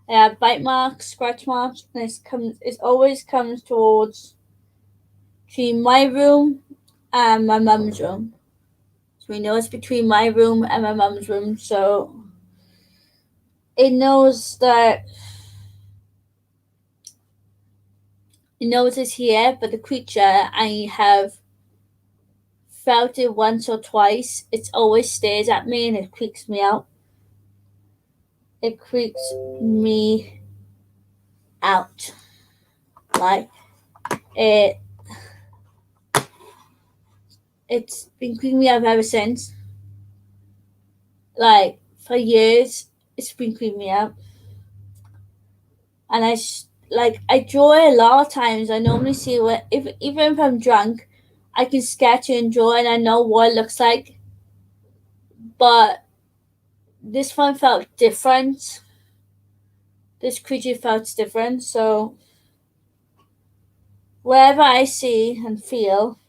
have bite marks, scratch marks, and it always comes towards between my room and my mum's room. So we know it's between my room and my mum's room, so it knows that it's here, but the creature, I have felt it once or twice. It always stares at me and it creeps me out. It creeps me out. Like, it's been creeping me out ever since. Like, for years, it's been creeping me out. And I draw it a lot of times. I normally see what, even if I'm drunk, I can sketch and draw and I know what it looks like. But this one felt different. This creature felt different. So wherever I see and feel,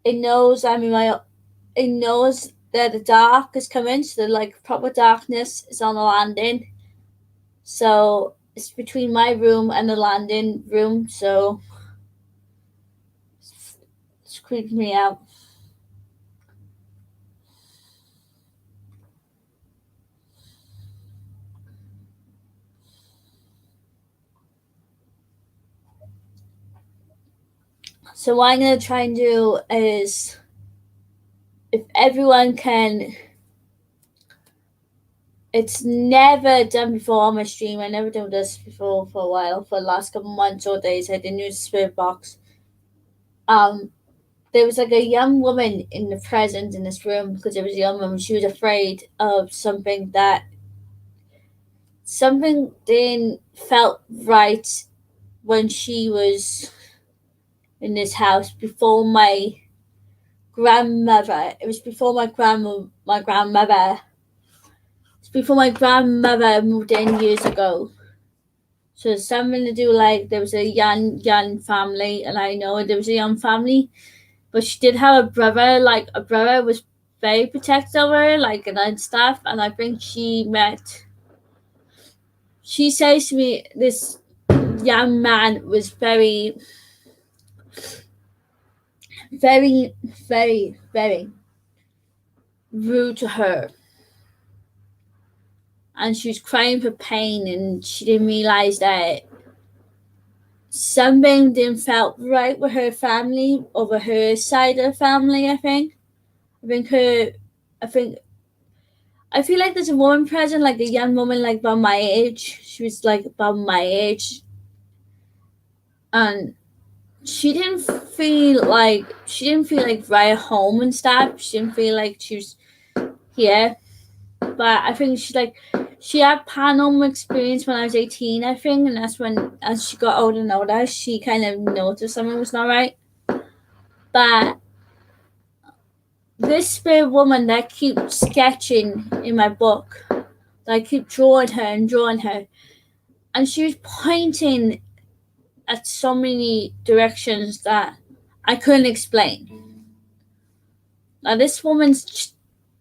it knows it knows that the dark is coming. So like proper darkness is on the landing. So it's between my room and the landing room. So it's creeping me out. So what I'm going to try and do is, if everyone can, it's never done before on my stream. I never done this before for a while. For the last couple months or days, I didn't use the spirit box. There was like a young woman in the present in this room, because there was a young woman. She was afraid of something didn't felt right when she was in this house before my grandmother. It was before my grandmother. It's before my grandmother moved in years ago. So it's something to do, like, there was a young family, and I know there was a young family, but she did have a brother. Like, a brother was very protective of her, like, and stuff. And I think she says to me, this young man was very, very, very, very rude to her. And she was crying for pain, and she didn't realize that something didn't felt right with her family, over her side of the family. I feel like there's a woman present, like a young woman, like about my age. She was like about my age, and she didn't feel like right at home and stuff. She didn't feel like she was here. But I think she had paranormal experience when I was 18, I think, and that's when, as she got older and older, she kind of noticed something was not right. But this spirit woman that I keep sketching in my book, that I keep drawing her, and she was pointing at so many directions that I couldn't explain. Now, this woman's,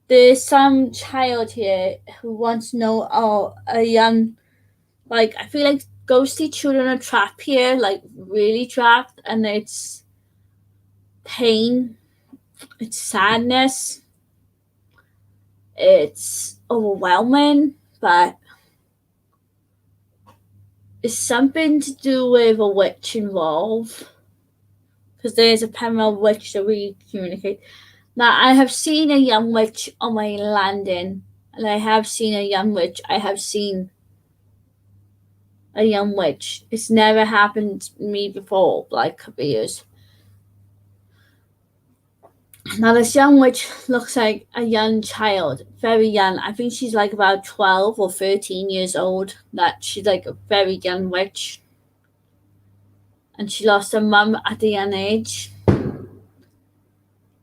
there's some child here who wants to know, a young, like, I feel like ghosty children are trapped here, like really trapped, and it's pain, it's sadness, it's overwhelming, but it's something to do with a witch involved, because there's a paranormal witch that we communicate. Now, I have seen a young witch on my landing, and I have seen a young witch. I have seen a young witch. It's never happened to me before, like a couple of years. Now, this young witch looks like a young child, very young. I think she's like about 12 or 13 years old. That she's like a very young witch. And she lost her mum at a young age.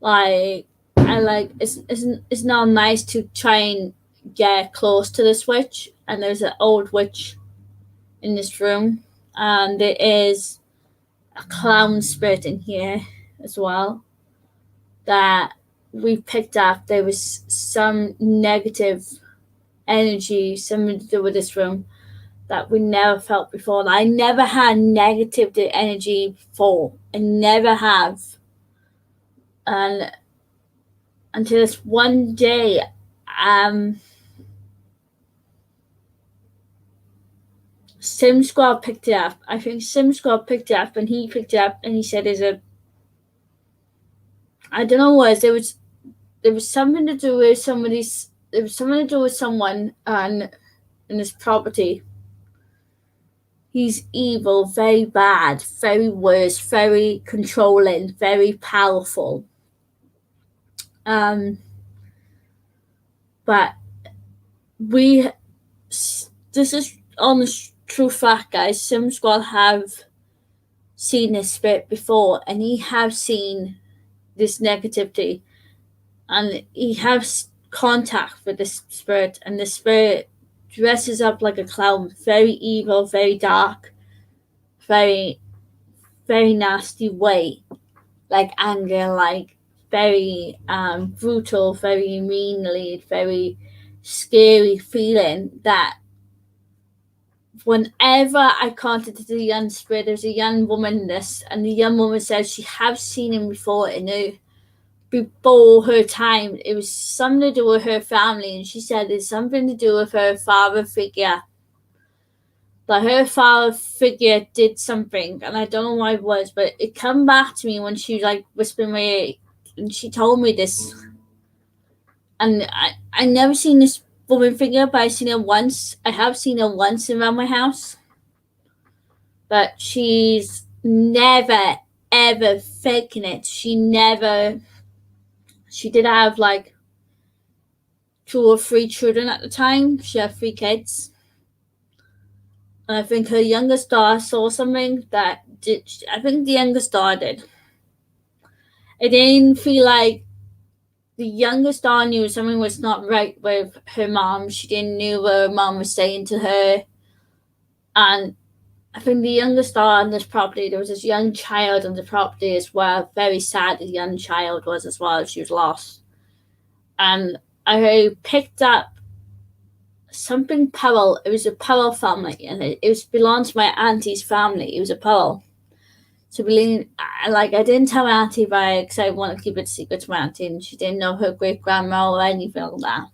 It's not nice to try and get close to this witch. And there's an old witch in this room. And there is a clown spirit in here as well that we picked up. There was some negative energy, something to do with this room that we never felt before. And I never had negative energy before. I never have. And until this one day, Sim Squad picked it up. I think Sim Squad picked it up, and he picked it up, and he said, I don't know what it was. There was something to do with there was something to do with someone in this property. He's evil, very bad, very worse, very controlling, very powerful. But this is honest, true fact, guys. Sim Squad have seen this spirit before, and he have seen this negativity, and he has contact with this spirit, and the spirit dresses up like a clown, very evil, very dark, very, very nasty way, like anger, like very brutal, very meanly, very scary feeling. That whenever I contacted the young spirit, there's a young woman in this, and the young woman says she have seen him before, and before her time. It was something to do with her family, and she said it's something to do with her father figure. That her father figure did something, and I don't know why it was, but it come back to me when she like whispered my ear, and she told me this. And I never seen this woman figure, but I seen her once. I have seen her once around my house, but she's never ever faking it. She did have like 2 or 3 children at the time. She had 3 kids. And I think her youngest daughter saw something I think the youngest daughter did. It didn't feel like the youngest daughter knew something was not right with her mom. She didn't know what her mom was saying to her. And I think the youngest daughter on this property, there was this young child on the property as well. Very sad the young child was as well. She was lost. And I picked up something Powell. It was a Powell family, and it belonged to my auntie's family. It was a Powell. So I didn't tell my auntie about it because I want to keep it secret to my auntie, and she didn't know her great grandma or anything like that.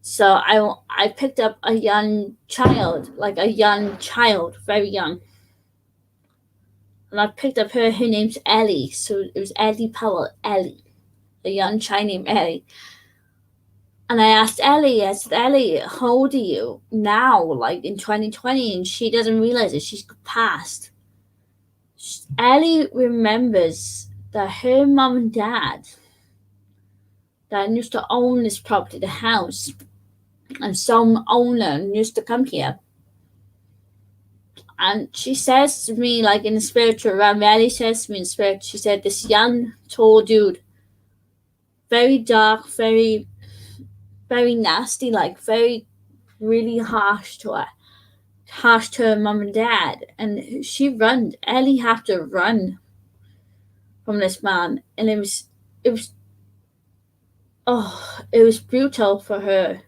So I picked up a young child, very young. And I picked up her name's Ellie. So it was Ellie Powell, Ellie. A young child named Ellie. And I asked Ellie, how old are you now, like in 2020? And she doesn't realize it. She's passed. Ellie remembers that her mom and dad that used to own this property, the house, and some owner used to come here. And she says to me, like in the spiritual realm, Ellie says to me in spirit, she said, this young, tall dude, very dark, very, very nasty, like very, really harsh to her mom and dad. And Ellie had to run from this man. And it was brutal for her.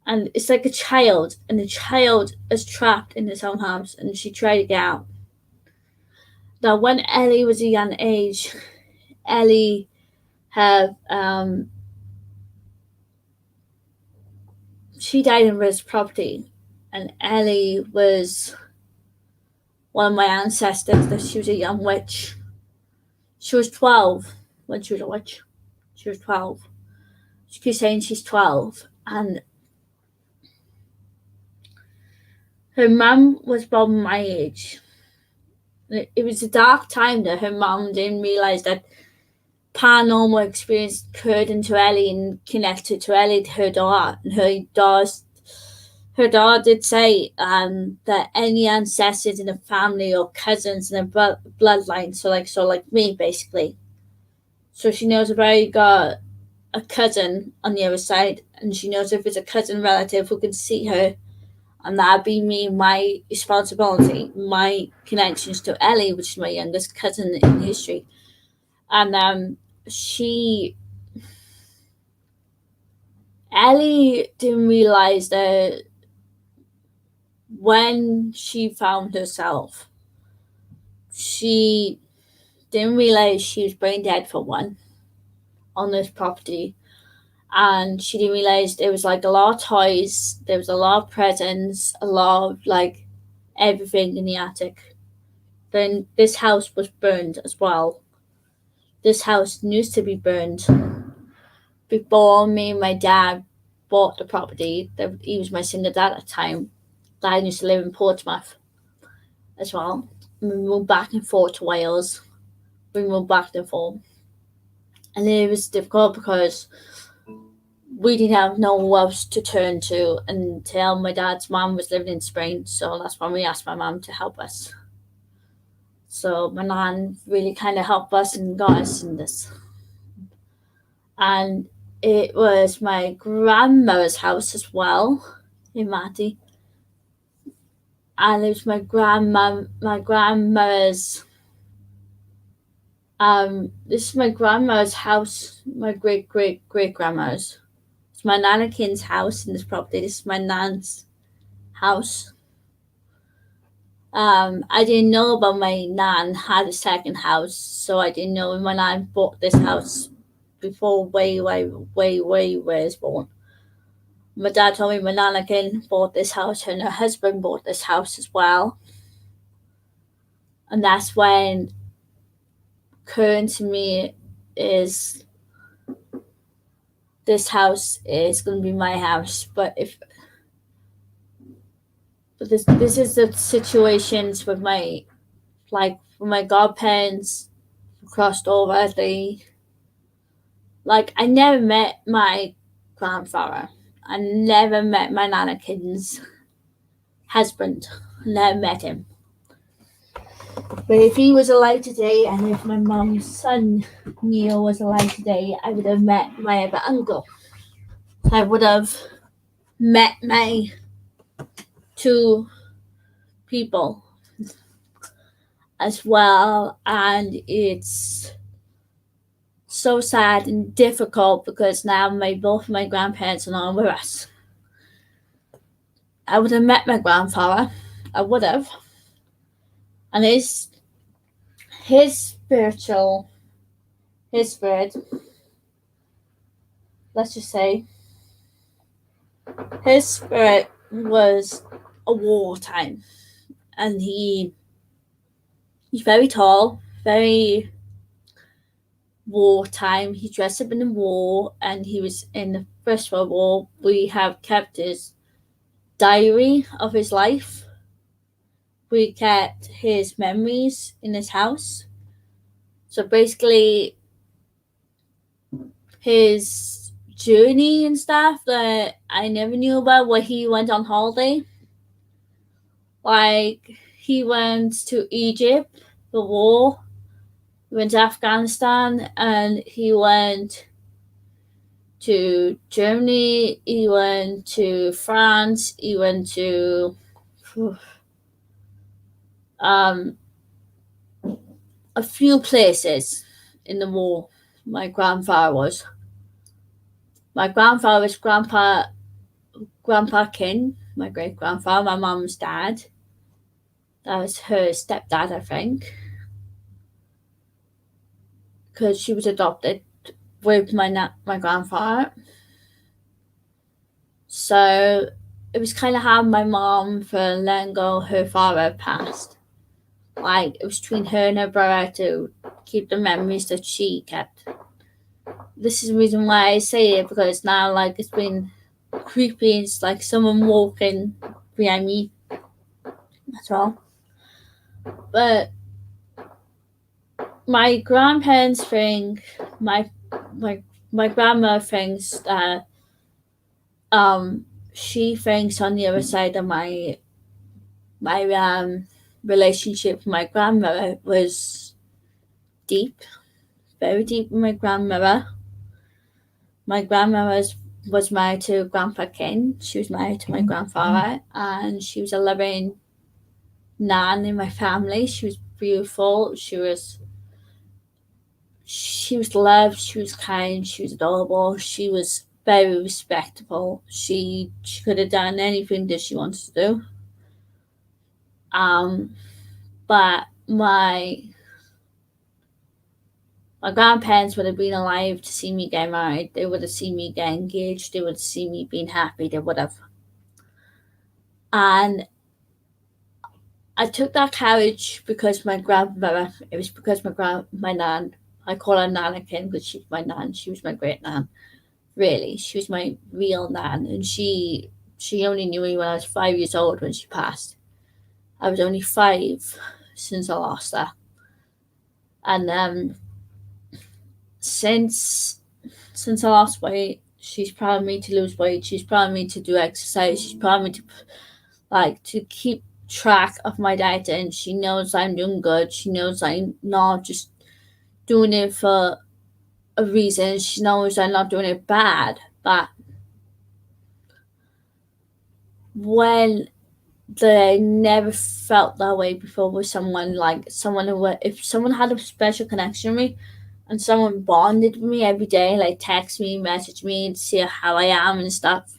And it's like a child, and the child is trapped in his own house, and she tried to get out. Now, when Ellie was a young age, Ellie had she died in this property, and Ellie was one of my ancestors. That she was a young witch. She was 12 when she was a witch. She was 12. She keeps saying she's 12, and her mum was about my age. It was a dark time that her mum didn't realise that paranormal experience occurred into Ellie and connected to Ellie, her daughter. And her daughter did say that any ancestors in the family or cousins in the bloodline, so like me basically. So she knows if I got a cousin on the other side, and she knows if it's a cousin relative who can see her, and that'd be me, my responsibility, my connections to Ellie, which is my youngest cousin in history. And Ellie didn't realize that when she found herself, she didn't realize she was brain dead for one on this property. And she didn't realize there was like a lot of toys, there was a lot of presents, a lot of like everything in the attic. Then this house was burned as well. This house used to be burned before me and my dad bought the property. He was my single dad at the time. Dad used to live in Portsmouth as well. We moved back and forth to Wales. We moved back and forth. And it was difficult because we didn't have no one else to turn to until my dad's mum was living in Spain. So that's when we asked my mum to help us. So my nan really kind of helped us and got us in this. And it was my grandmother's house as well in Matty. And it was my grandmother's. This is my grandmother's house, my great-great-great-grandmother's. It's my Nanakin's house in this property. This is my nan's house. I didn't know about my nan had a second house, so I didn't know when my nan bought this house before way was born. My dad told me my Nanakin bought this house and her husband bought this house as well. And that's when occurring to me is this house is going to be my house. But this is the situations with my godparents crossed over. I never met my grandfather. I never met my Nanakin's husband. I never met him. But if he was alive today, and if my mum's son Neil was alive today, I would have met my other uncle. I would have met my two people as well. And it's so sad and difficult because now both my grandparents are not with us. I would have met my grandfather. I would have. And his spirit, let's just say, his spirit was a wartime. And he's very tall, very wartime. He dressed up in the war, and he was in the First World War. We have kept his diary of his life. We kept his memories in his house. So basically, his journey and stuff that I never knew about, where he went on holiday. Like, he went to Egypt, the war. He went to Afghanistan, and he went to Germany. He went to France. He went to a few places in the war. My grandfather was. My grandfather was Grandpa King, my great grandfather, my mum's dad. That was her stepdad, I think, because she was adopted with my grandfather. So it was kind of hard. My mom for letting go. Her father passed. Like, it was between her and her brother to keep the memories that she kept. This is the reason why I say it, because now like it's been creepy. It's like someone walking behind me. That's all. But my grandparents think my grandma thinks that she thinks on the other side of my relationship with my grandmother was deep, very deep with my grandmother. My grandmother was married to Grandpa King. She was married to my grandfather, and she was a loving nan in my family. She was beautiful. She was loved. She was kind. She was adorable. She was very respectable. She could have done anything that she wanted to do. But my grandparents would have been alive to see me get married. They would have seen me get engaged. They would have seen me being happy. They would have. And I took that carriage because my grandmother, it was because my nan, I call her Nana King because she's my nan. She was my great nan. Really, she was my real nan. And she only knew me when I was 5 years old when she passed. I was only 5 since I lost her. And since I lost weight, she's proud of me to lose weight. She's proud of me to do exercise. She's proud of me to keep track of my diet, and she knows I'm doing good. She knows I'm not just doing it for a reason. She knows I'm not doing it bad. But I never felt that way before with someone, like someone who, if someone had a special connection with me and someone bonded with me every day, like text me, message me to see how I am and stuff,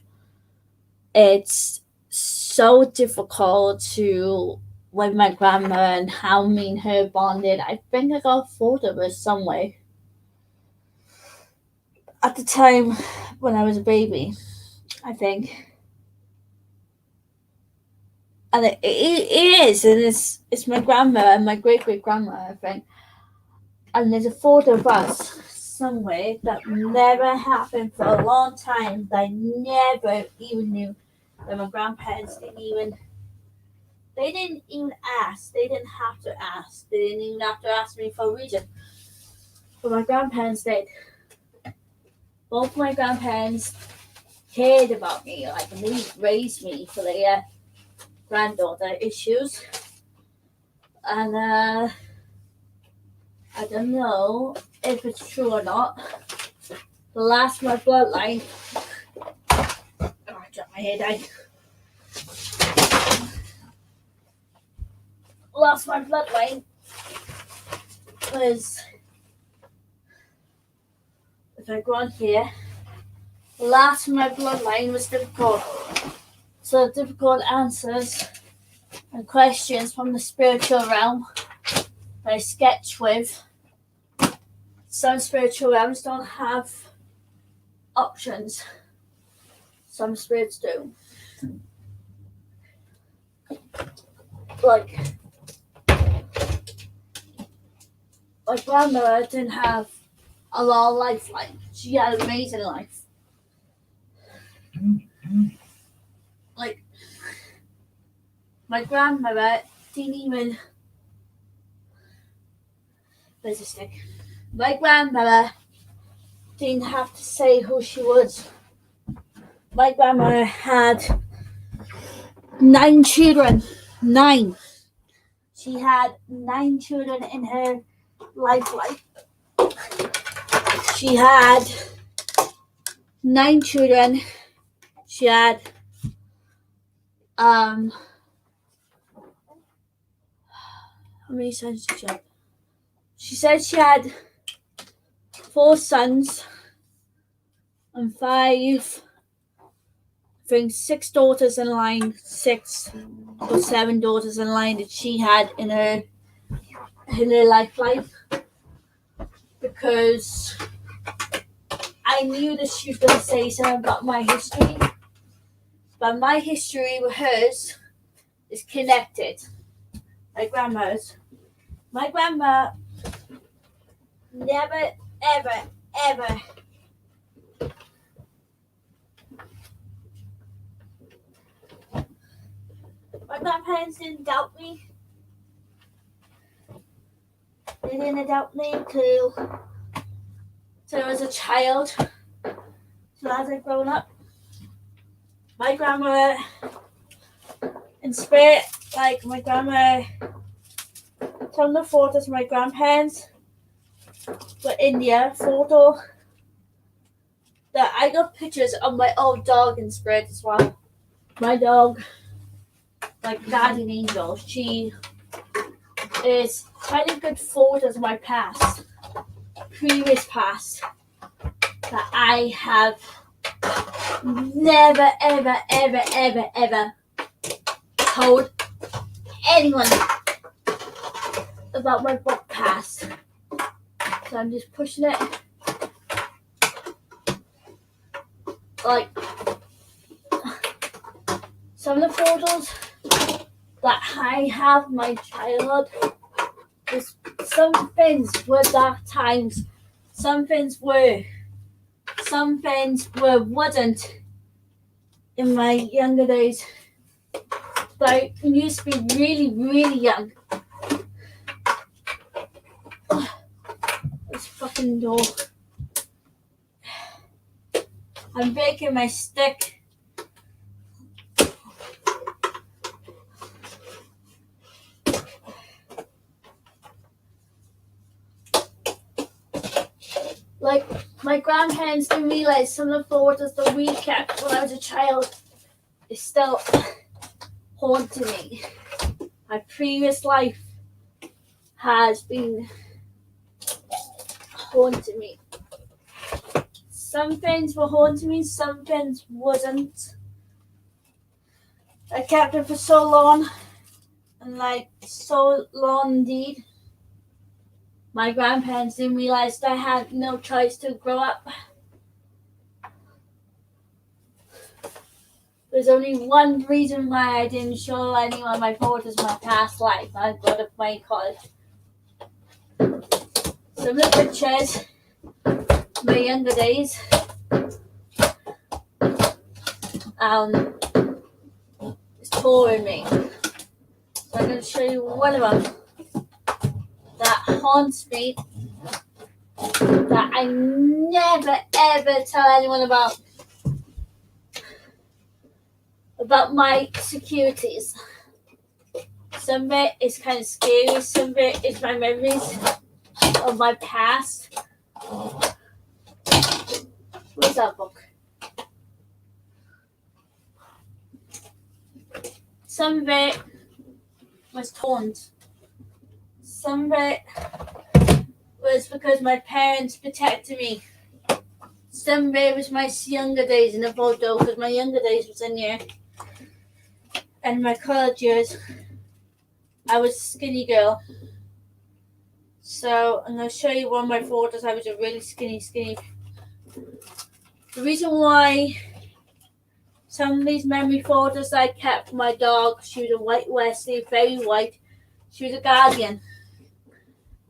it's so difficult to with my grandma and how me and her bonded. I think I got a photo of us some way at the time when I was a baby, I think. And it is, and it's my grandma and my great grandma, I think. And there's a photo of us somewhere that never happened for a long time. That I never even knew. That my grandparents didn't even ask. They didn't have to ask. They didn't even have to ask me for a reason. But my grandparents did. Both my grandparents cared about me, like they raised me for their granddaughter issues. And I don't know if it's true or not. The last my bloodline. Oh, I dropped my head out. Last my bloodline was, if I go on here, the last my bloodline was difficult. So difficult answers and questions from the spiritual realm that I sketch with. Some spiritual realms don't have options. Some spirits do. Like my grandmother didn't have a long lifeline. She had an amazing life. Like my grandmother didn't even. There's a stick. My grandmother didn't have to say who she was. My grandmother had 9 children. 9. She had 9 children in her lifeline. She had 9 children. She had how many sons did she have? She said she had 4 sons and 5, I think 6 daughters in line, 6 or 7 daughters in line that she had in her lifeline. Because I knew that she was going to say something about my history. But my history with hers is connected. My grandma's. My grandma never, ever, ever my grandparents didn't doubt me. They didn't doubt me till I was a child. So as I've grown up, my grandmother in spirit, like my grandma, some of the photos of my grandparents were India photo. That I got pictures of my old dog in spirit as well. My dog, my guardian angel, she is kind of good photos of my past, previous past, that I have never, ever, ever, ever, ever told anyone about my book past. So I'm just pushing it. Like, some of the photos that I have of my childhood, some things were dark times, some things wasn't in my younger days. But I used to be really, really young. This fucking door. I'm breaking my stick. Like, my grandparents didn't realize some of the photos that we kept when I was a child is still haunting me. My previous life has been haunting me. Some things were haunting me, some things wasn't. I kept it for so long, and like so long indeed. My grandparents didn't realize that I had no choice to grow up. There's only one reason why I didn't show anyone my photos of my past life. I got to play college. Some of the pictures, my younger days, is touring me. So I'm going to show you one of them that haunts me, that I never ever tell anyone about my securities. Some of it is kind of scary, some of it is my memories of my past. Where's that book? Some of it was taunt. Some of it was because my parents protected me. Some of it was my younger days in the photo, because my younger days was in here. And my college years, I was a skinny girl. So I'm going to show you one of my photos. I was a really skinny. The reason why some of these memory photos I kept for my dog, she was a white Wesley, very white. She was a guardian.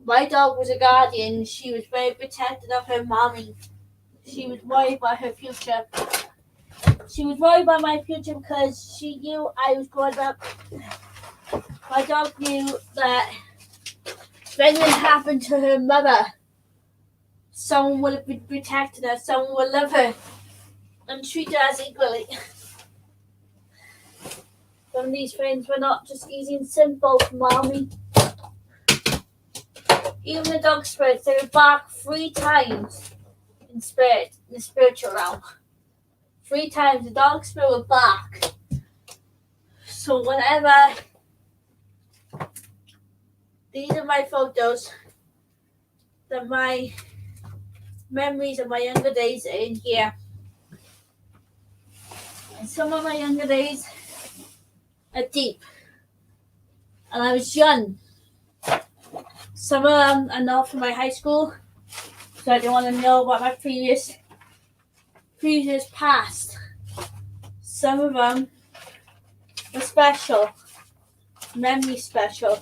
My dog was a guardian. She was very protective of her mommy. She was worried about her future. She was worried about my future because she knew I was growing up. My dog knew that if anything happened to her mother, someone would have been protecting her, someone would love her and treat her as equally. Some of these things were not just easy and simple for mommy. Even the dog spirits, they would bark 3 times in spirit, in the spiritual realm. 3 times the dog spirit would bark. So whenever, these are my photos, that my memories of my younger days are in here. And some of my younger days are deep. And I was young. Some of them are not from my high school, so I don't want to know about my previous past. Some of them were special, memory special,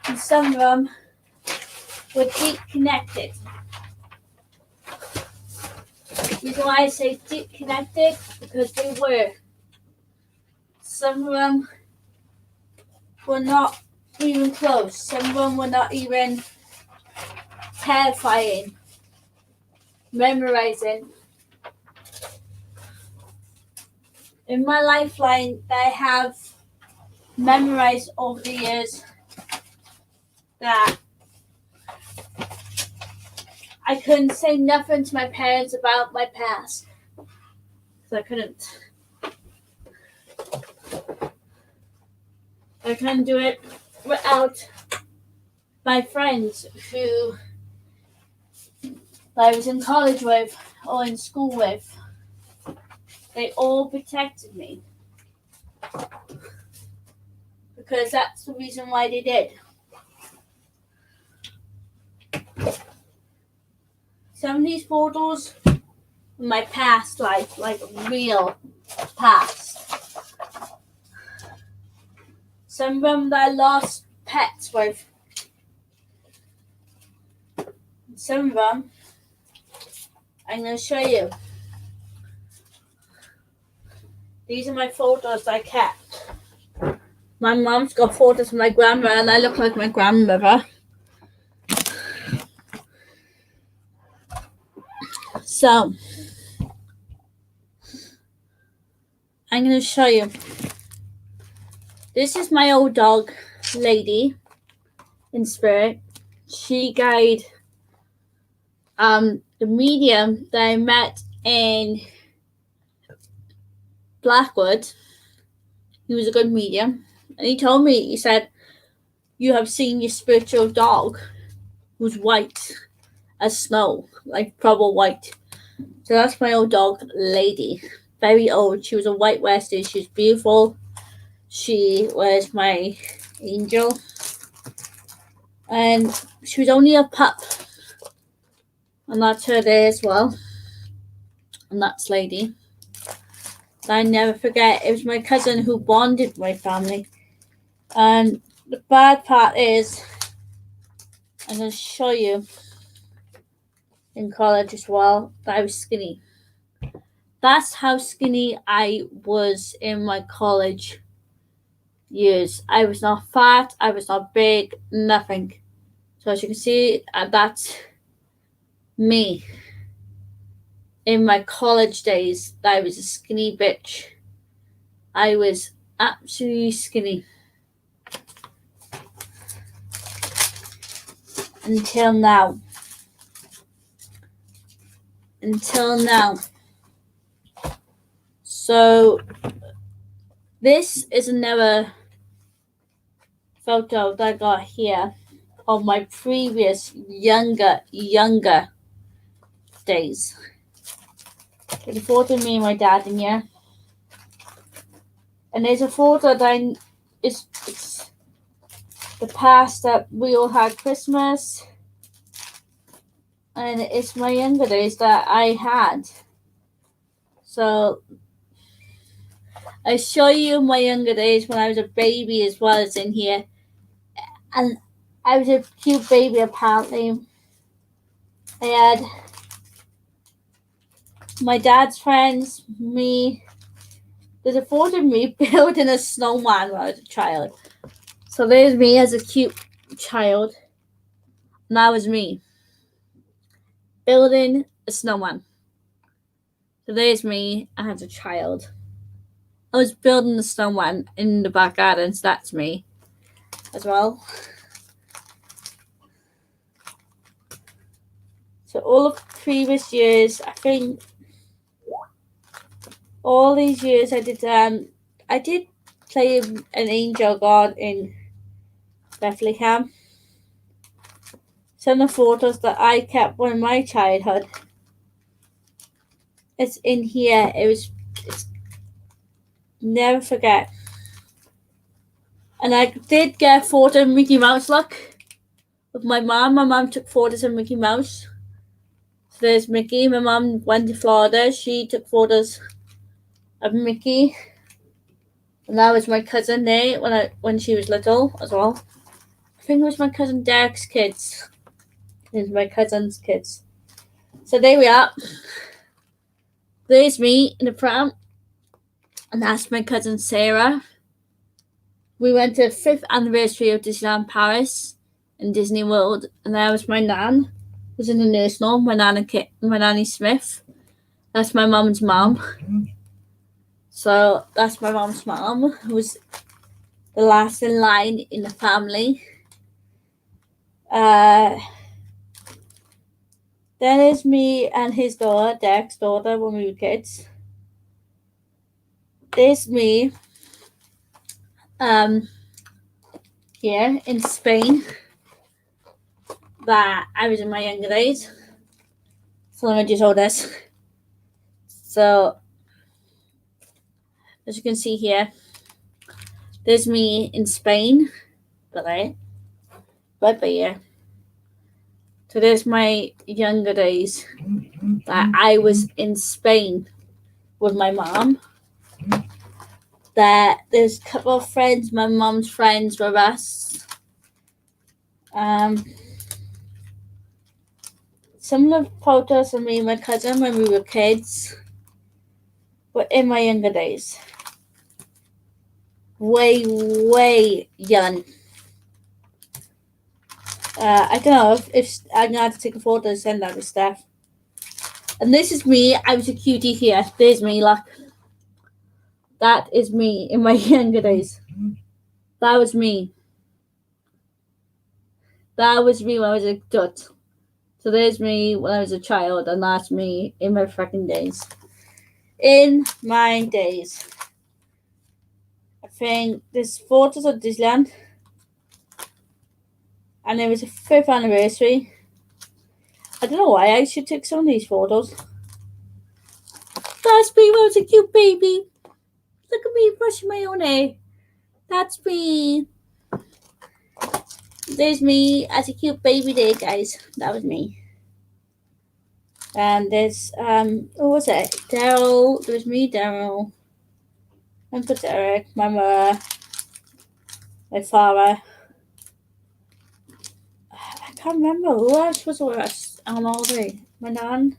and some of them were deep connected. The reason why I say deep connected, because they were. Some of them were not even close. Some of them were not even terrifying. Memorizing. In my lifeline that I have memorized over the years, that I couldn't say nothing to my parents about my past. So I couldn't do it without my friends who I was in college with or in school with. They all protected me. Because that's the reason why they did. Some of these photos of my past life, like real past. Some of them that I lost pets with. Some of them I'm going to show you. These are my photos I kept. My mom's got photos of my grandma and I look like my grandmother. So, I'm going to show you. This is my old dog, Lady, in spirit. She guided the medium that I met in Blackwood. He was a good medium. And he told me, he said, you have seen your spiritual dog who's white as snow, like proper white. So that's my old dog, Lady. Very old. She was a white Westie. She was beautiful. She was my angel. And she was only a pup. And that's her there as well. And that's Lady. I never forget, it was my cousin who bonded my family. And the bad part is, I'm going to show you in college as well, that I was skinny. That's how skinny I was in my college years. I was not fat, I was not big, nothing. So as you can see, that's me. In my college days, I was a skinny bitch. I was absolutely skinny. Until now. So, this is another photo that I got here of my previous younger days. There's a photo of me and my dad in here. And there's a photo that it's the past that we all had Christmas. And it's my younger days that I had. So I show you my younger days when I was a baby as well as in here. And I was a cute baby apparently. I had my dad's friends, me. There's a photo of me building a snowman when I was a child. So there's me as a cute child. And that was me building a snowman. So there's me as a child. I was building the snowman in the back garden, so that's me as well. So all of the previous years, I think all these years I did play an angel god in Bethlehem. Some of the photos that I kept from my childhood. It's in here. It's never forget. And I did get a photo of Mickey Mouse look with my mom. My mom took photos of Mickey Mouse. So there's Mickey. My mom went to Florida. She took photos of Mickey. And that was my cousin there when she was little as well. I think it was my cousin Derek's kids. There's my cousin's kids. So there we are. There's me in the pram. And that's my cousin Sarah. We went to the 5th anniversary of Disneyland Paris and Disney World. And there was my nan, who was in the nursing home, my Nanny Smith. That's my mum's mum. So that's my mum's mum, who was the last in line in the family. Then is me and his daughter, Derek's daughter, when we were kids. There's me here in Spain, that I was in my younger days. So let me just hold this. So as you can see here, there's me in Spain, right by here. So there's my younger days that I was in Spain with my mom. There's a couple of friends, my mom's friends with us. Some of the photos of me and my cousin when we were kids were in my younger days. Way young. I don't know if I'm going to have to take a photo and send that to Steph. And this is me. I was a cutie here. There's me, look. That is me in my younger days. That was me. That was me when I was a dut. So there's me when I was a child, and that's me in my freaking days. In my days. I think there's photos of Disneyland. And it was a 5th anniversary. I don't know why I should take some of these photos. That's me when I was a cute baby. Look at me brushing my own hair. That's me. There's me as a cute baby there, guys. That was me. And there's, who was it? Daryl. There was me, Daryl. Uncle Derek, my mother, my father. I can't remember who else was with us on holiday. My nan.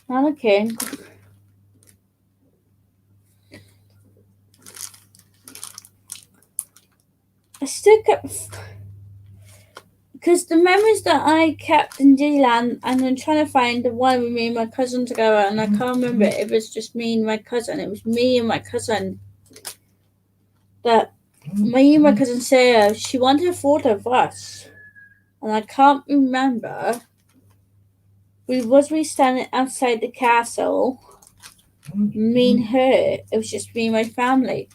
Nana King. I still kept, because the memories that I kept in Disneyland, and I'm trying to find the one with me and my cousin together, and I can't remember if it was just me and my cousin. It was me and my cousin. Me and my cousin Sarah, she wanted a photo of us, and I can't remember. We standing outside the castle, me and her. It was just me and my family,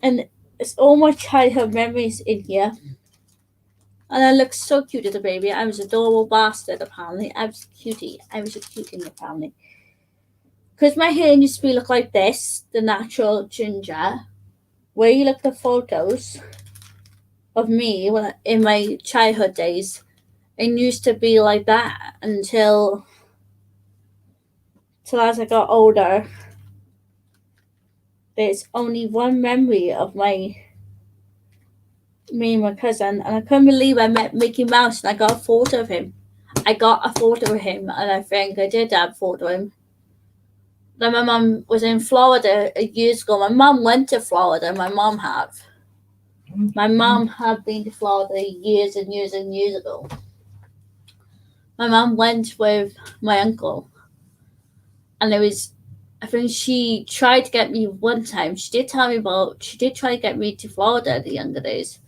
and it's all my childhood memories in here. And I looked so cute as a baby. I was an adorable bastard, apparently. I was a cutie. I was a cutie in the family. Because my hair used to be look like this, the natural ginger. Where you look at the photos of me in my childhood days, it used to be like that until as I got older. There's only one memory of me and my cousin, and I couldn't believe I met Mickey Mouse and I got a photo of him. I got a photo of him, and I think I did have a photo of him. Then my mum was in Florida years ago. My mum went to Florida. My mum had been to Florida years and years and years ago. My mum went with my uncle, and I think she tried to get me one time. She did try to get me to Florida in the younger days.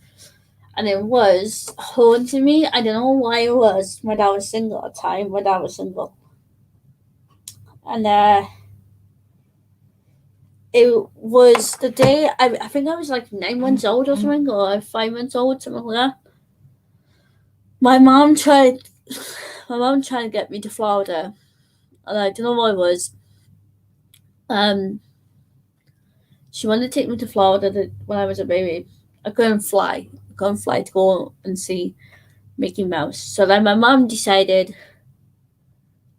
And it was haunting me. I don't know why it was. My dad was single at the time. And it was the day, I think I was like 9 months old or something, or 5 months old, something like that. My mom tried to get me to Florida. And I don't know what it was. She wanted to take me to Florida when I was a baby. I couldn't fly to go and see Mickey Mouse. So then my mom decided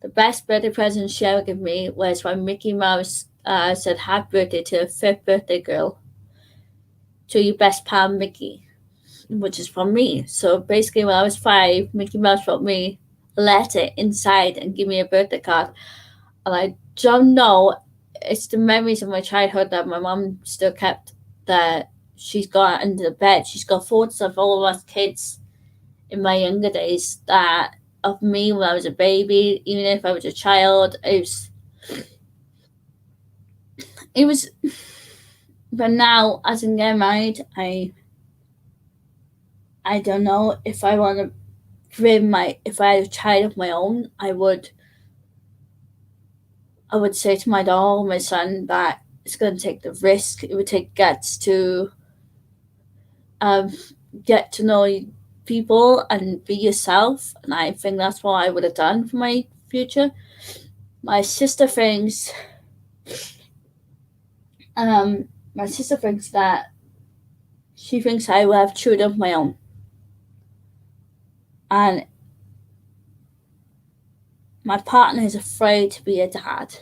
the best birthday present she ever gave me was when Mickey Mouse said happy birthday to the 5th birthday girl, to your best pal Mickey. which is from me. So basically, when I was 5, Mickey Mouse wrote me a letter inside and gave me a birthday card. And I don't know, it's the memories of my childhood that my mom still kept, that she's got under the bed. She's got photos of all of us kids in my younger days, that of me when I was a baby, even if I was a child. It was, but now as I'm getting married, I don't know if I want to if I had a child of my own, I would say to my daughter, my son, that it's going to take the risk. It would take guts to get to know people and be yourself. And I think that's what I would have done for my future. My sister thinks, that she thinks I will have children of my own. And my partner is afraid to be a dad.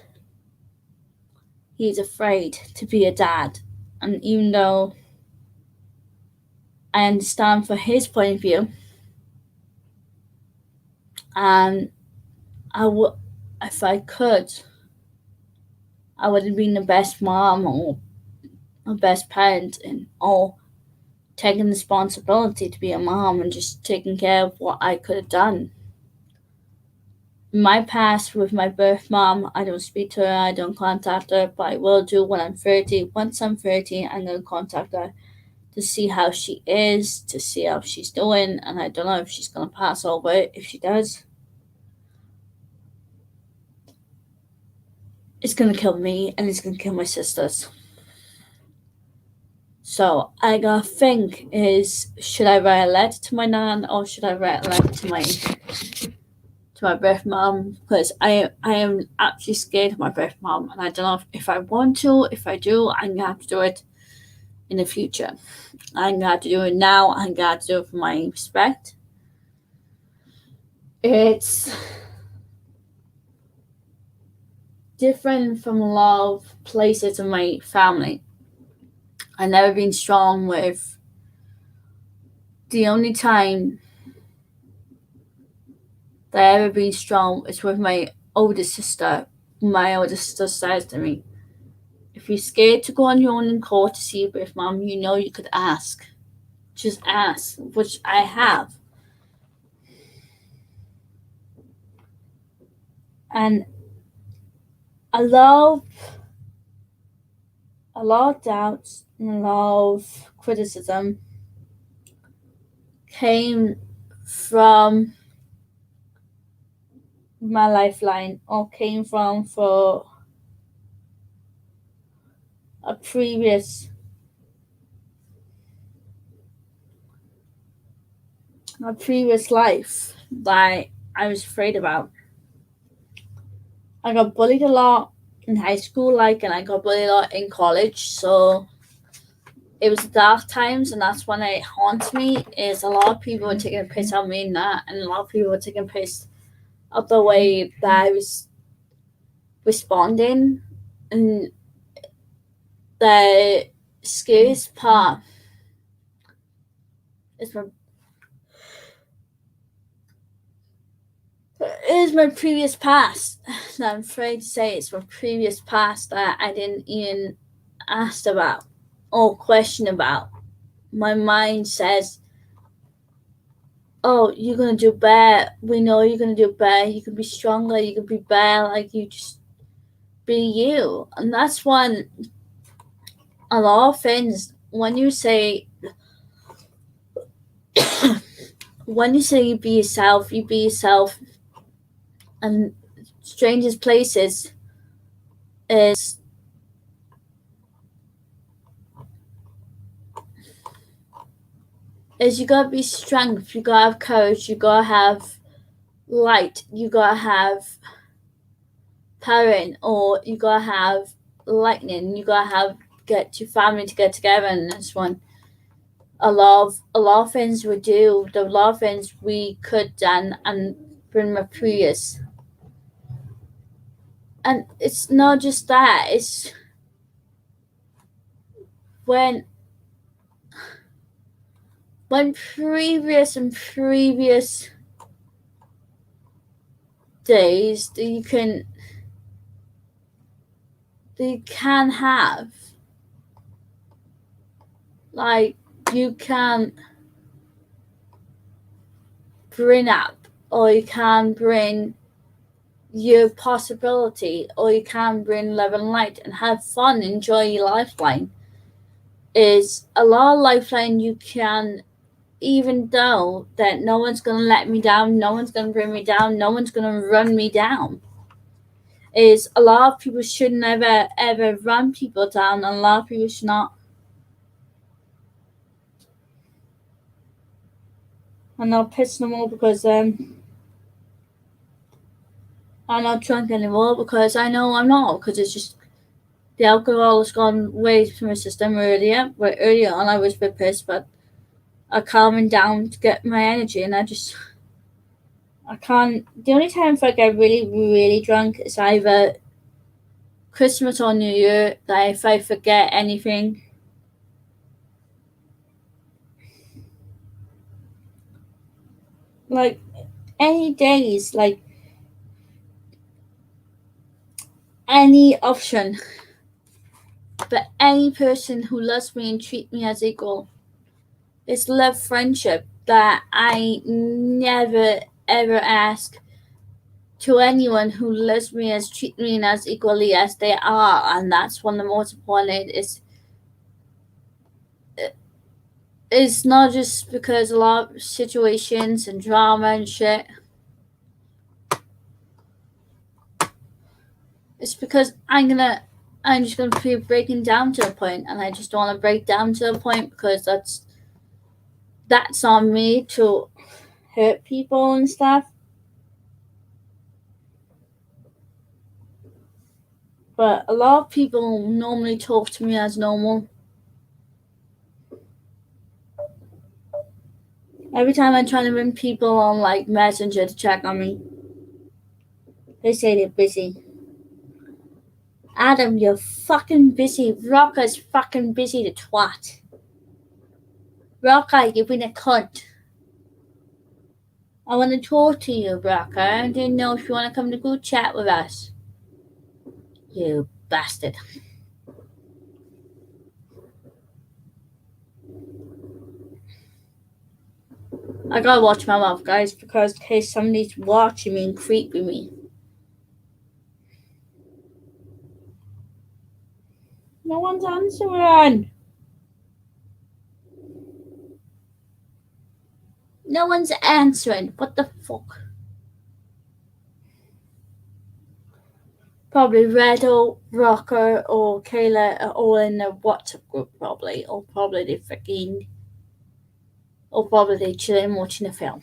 He's afraid to be a dad. And even though I understand from his point of view, and if I could, I would have been the best mom or the best parent, or taking responsibility to be a mom and just taking care of what I could have done. My past with my birth mom, I don't speak to her, I don't contact her, but I will do when I'm 30. Once I'm 30, I'm going to contact her to see how she is, to see how she's doing, and I don't know if she's going to pass over. If she does, it's going to kill me, and it's going to kill my sisters. So I gotta think, should I write a letter to my nan, or should I write a letter to my birth mom? Because I am actually scared of my birth mom, and I don't know if I want to. If I do, I'm gonna have to do it in the future. I'm gonna have to do it now. I'm gonna have to do it for my respect. It's different from a lot of places in my family. I've never been strong with. The only time that I've ever been strong is with my older sister. My older sister says to me, if you're scared to go on your own in court to see your birth mom, you could ask. Just ask, which I have. And a lot of doubts and a lot of criticism came from my lifeline, or came from for a previous life that I was afraid about. I got bullied a lot in high school, and I got bullied a lot in college, so it was dark times, and that's when it haunts me. Is a lot of people were taking a piss out of me in that, and a lot of people were taking a piss of the way that I was responding. And the scariest part is my previous past. I'm afraid to say it's my previous past that I didn't even ask about or question about. My mind says, oh, you're going to do better. We know you're going to do better. You can be stronger. You can be better. You just be you. And that's when a lot of things, when you say you be yourself, you be yourself. And strangest places is you gotta be strength, you gotta have courage, you gotta have light, you gotta have power, or you gotta have lightning, you gotta get your family to get together. And this one, a lot of things we do, a lot of things we could done and bring my previous. And it's not just that, it's when when previous days that you can have, like, you can bring up, or you can bring your possibility, or you can bring love and light and have fun, enjoy your lifeline. Is a lot of lifeline you can, even though that no one's gonna let me down, no one's gonna bring me down, no one's gonna run me down. Is a lot of people should never ever run people down, and a lot of people should not. I'm not pissing them all because I'm not drunk anymore, because I know I'm not, because it's just the alcohol has gone way through my system earlier. But earlier on I was a bit pissed, but I calming down to get my energy, and I can't. The only time if I get really, really drunk is either Christmas or New Year, that if I forget anything. Like, any days, like, any option. But any person who loves me and treats me as equal. It's love, friendship that I never ever ask to anyone who loves me as treat me as equally as they are, and that's one of the most important. It's not just because a lot of situations and drama and shit. It's because I'm just gonna be breaking down to a point, and I just don't want to break down to a point, because that's on me to hurt people and stuff. But a lot of people normally talk to me as normal. Every time I try to ring people on, like, Messenger to check on me, they say they're busy. Adam, you're fucking busy. Rocker's fucking busy, the twat. Rocker, you've been a cunt. I want to talk to you, Rocker. I didn't know if you want to come to go chat with us. You bastard. I gotta watch my mouth, guys, because in case somebody's watching me and creeping me. No one's answering. No one's answering. What the fuck? Probably Red or Rocker or Kayla are all in the WhatsApp group, probably. Or probably they chilling watching a film.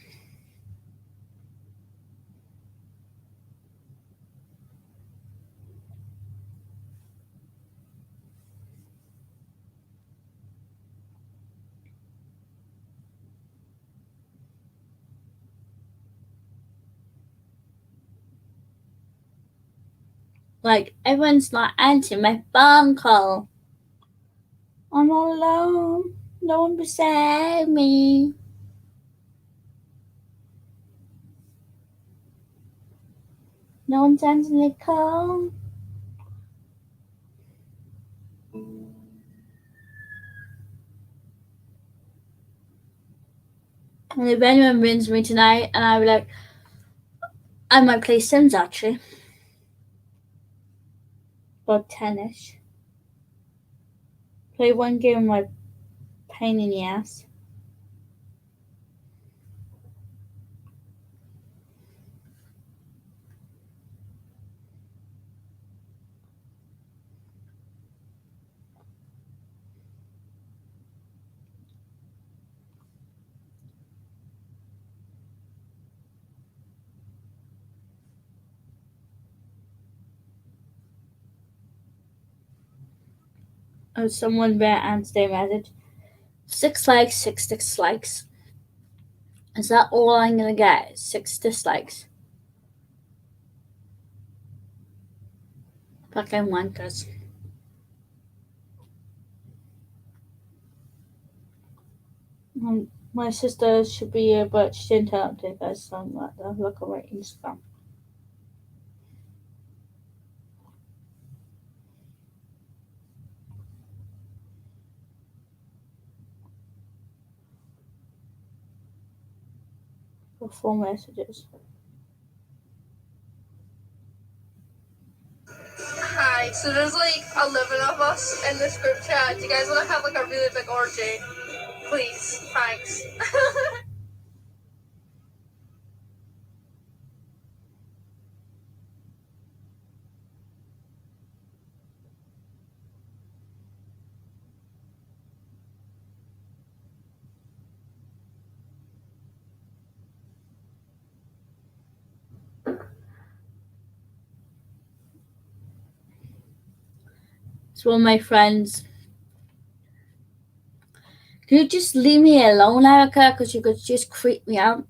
Like, everyone's not answering my phone call. I'm all alone. No one beside me. No one's answering the call. And if anyone rings me tonight, and I'll be like, I might play Sims, actually. About 10ish. Play one game, my pain in the ass. Oh, someone better answer their message. 6 likes, 6 dislikes. Is that all I'm gonna get? 6 dislikes. Fucking wankers. My sister should be here, but she didn't tell me to guys, so I'm going to look on my Instagram. For 4 messages. Hi, so there's like 11 of us in this group chat. Do you guys want to have like a really big orgy? Please, thanks. It's one of my friends. Can you just leave me alone, Erica? Because you could just creep me out.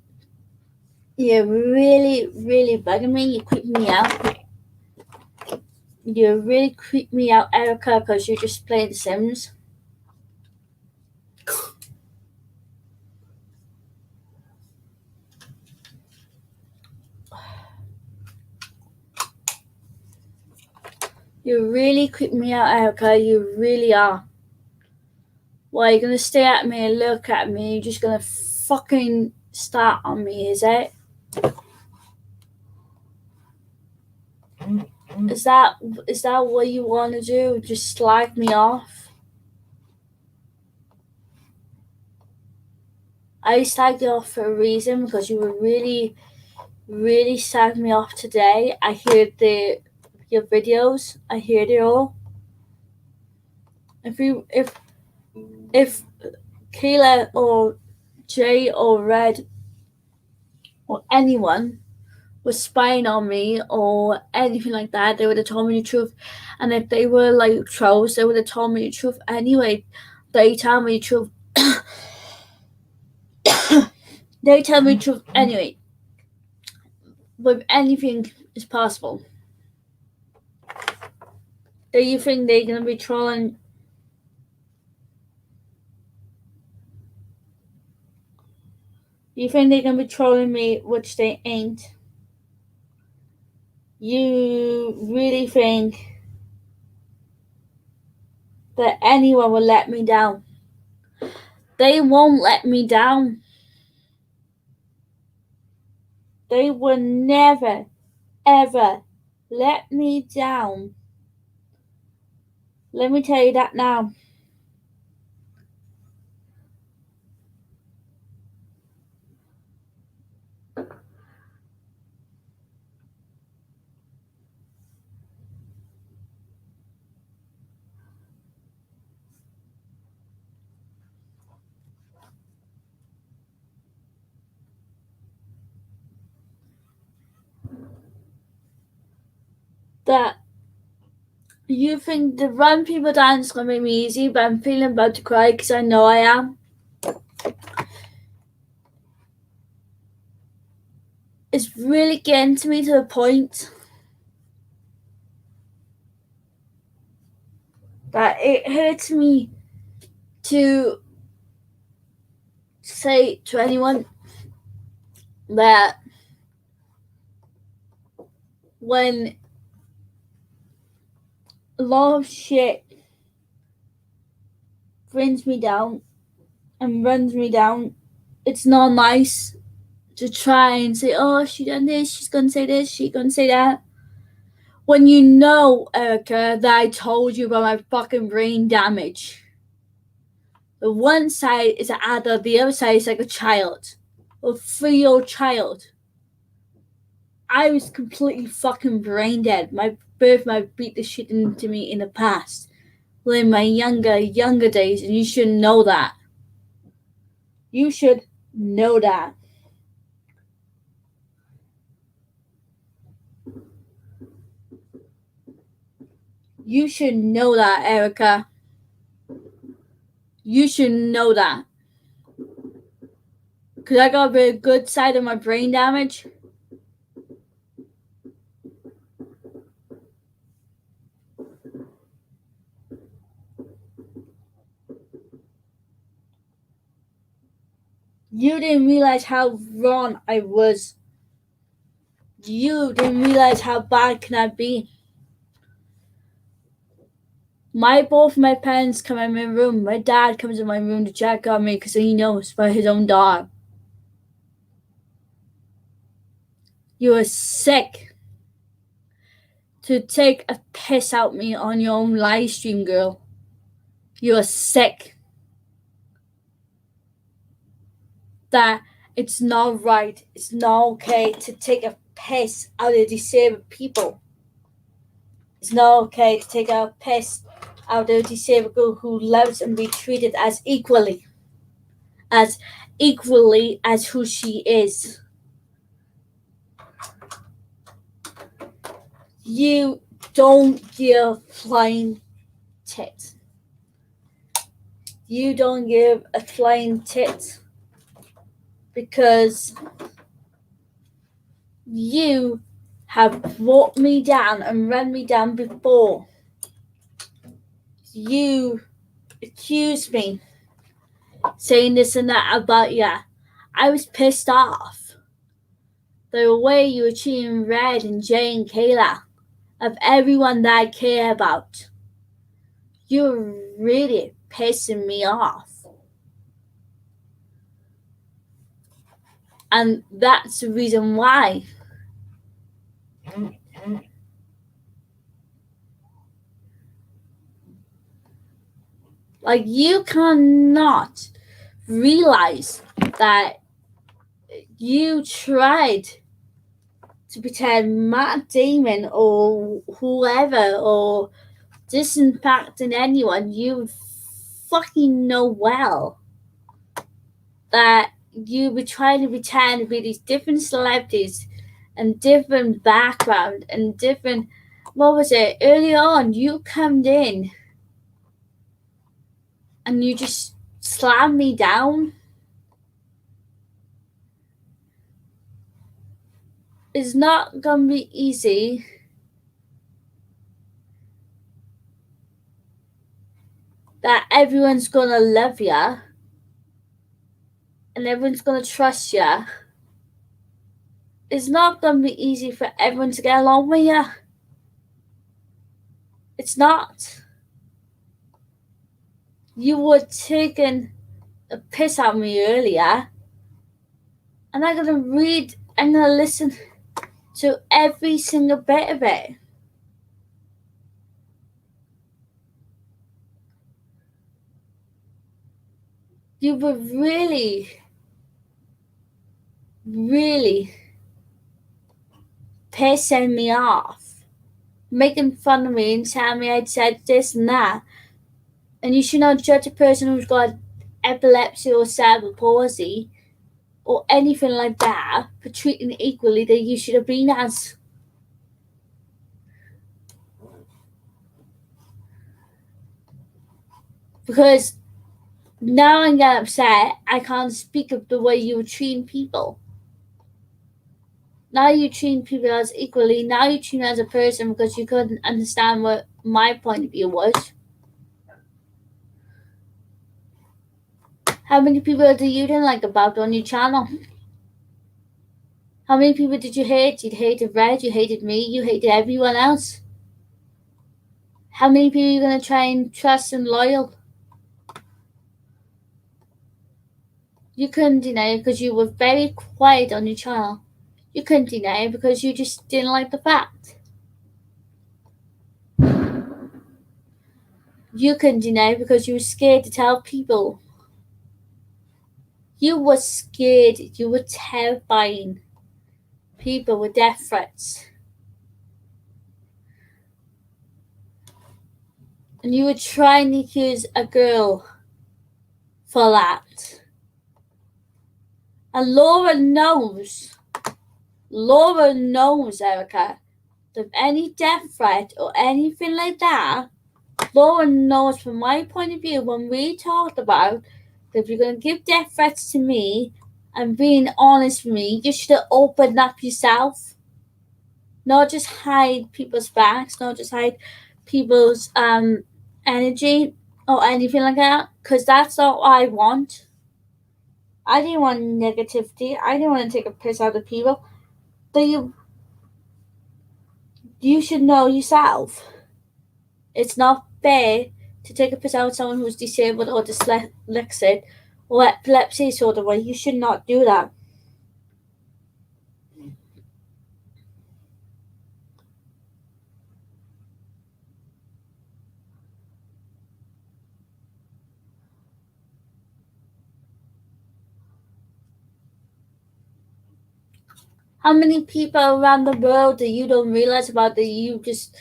You're really, really bugging me. You creep me out. You really creep me out, Erica, because you just play The Sims. You really creep me out, Erica. You really are. Well, you're going to stare at me and look at me. You're just going to fucking start on me, is it? Is that what you want to do? Just slag me off? I slagged you off for a reason, because you were really, really slagged me off today. I heard your videos. I heard it all. If Kayla or Jay or Red or anyone was spying on me or anything like that, they would have told me the truth. And if they were like trolls, they would have told me the truth anyway. They tell me the truth. They tell me the truth anyway. But anything is possible. Do you think they're gonna be trolling? You think they're gonna be trolling me, which they ain't? You really think that anyone will let me down? They won't let me down. They will never, ever let me down. Let me tell you that now. That you think the run people down is gonna make me easy, but I'm feeling about to cry because I know I am. It's really getting to me to the point that it hurts me to say to anyone that when a lot of shit brings me down and runs me down, it's not nice to try and say, oh, she done this, she's gonna say this, she's gonna say that. When you know, Erica, that I told you about my fucking brain damage. The one side is an adult, the other side is like a child. A 3-year-old child. I was completely fucking brain dead. My birth might beat the shit into me in the past. Well, in my younger days, and you should know that. You should know that. You should know that, Erica. You should know that. Because I got a very good side of my brain damage. You didn't realize how wrong I was. You didn't realize how bad can I be. Both my parents come in my room. My dad comes in my room to check on me because he knows for his own dog. You were sick to take a piss out me on your own live stream, girl. You are sick. That it's not right. It's not okay to take a piss out of disabled people. It's not okay to take a piss out of a disabled girl who loves and be treated as equally as who she is. You don't give flying tit. You don't give a flying tit because you have brought me down and run me down before. You accused me saying this and that about you. I was pissed off. The way you were treating Red and Jay and Kayla, of everyone that I care about. You're really pissing me off. And that's the reason why. Like, you cannot realize that you tried to pretend Matt Damon or whoever or disinfecting anyone. You fucking know well that you were trying to pretend to be these different celebrities and different background and different. What was it? Earlier on, you come in and you just slammed me down. It's not gonna be easy. That everyone's gonna love you and everyone's gonna trust you. It's not gonna be easy for everyone to get along with you. It's not. You were taking a piss out of me earlier, and I'm gonna listen to every single bit of it. You were really, really pissing me off, making fun of me and telling me I'd said this and that. And you should not judge a person who's got epilepsy or cerebral palsy or anything like that for treating equally that you should have been as. Because now I'm getting upset. I can't speak of the way you were treating people. Now you treat people as equally. Now you treat me as a person because you couldn't understand what my point of view was. How many people do you didn't like about on your channel? How many people did you hate? You hated Red, you hated me, you hated everyone else. How many people are you going to try and trust and loyal? You couldn't deny it because you were very quiet on your channel. You couldn't deny it because you just didn't like the fact. You couldn't deny it because you were scared to tell people. You were scared. You were terrifying people with death threats. And you were trying to accuse a girl for that. And Laura knows, Erica, that any death threat or anything like that, Laura knows from my point of view when we talked about that if you're going to give death threats to me and being honest with me, you should have opened up yourself. Not just hide people's facts, not just hide people's energy or anything like that, because that's not what I want. I didn't want negativity. I didn't want to take a piss out of people. But you should know yourself. It's not fair to take a piss out of someone who's disabled or dyslexic or epilepsy sort of way. You should not do that. How many people around the world that you don't realize about that you just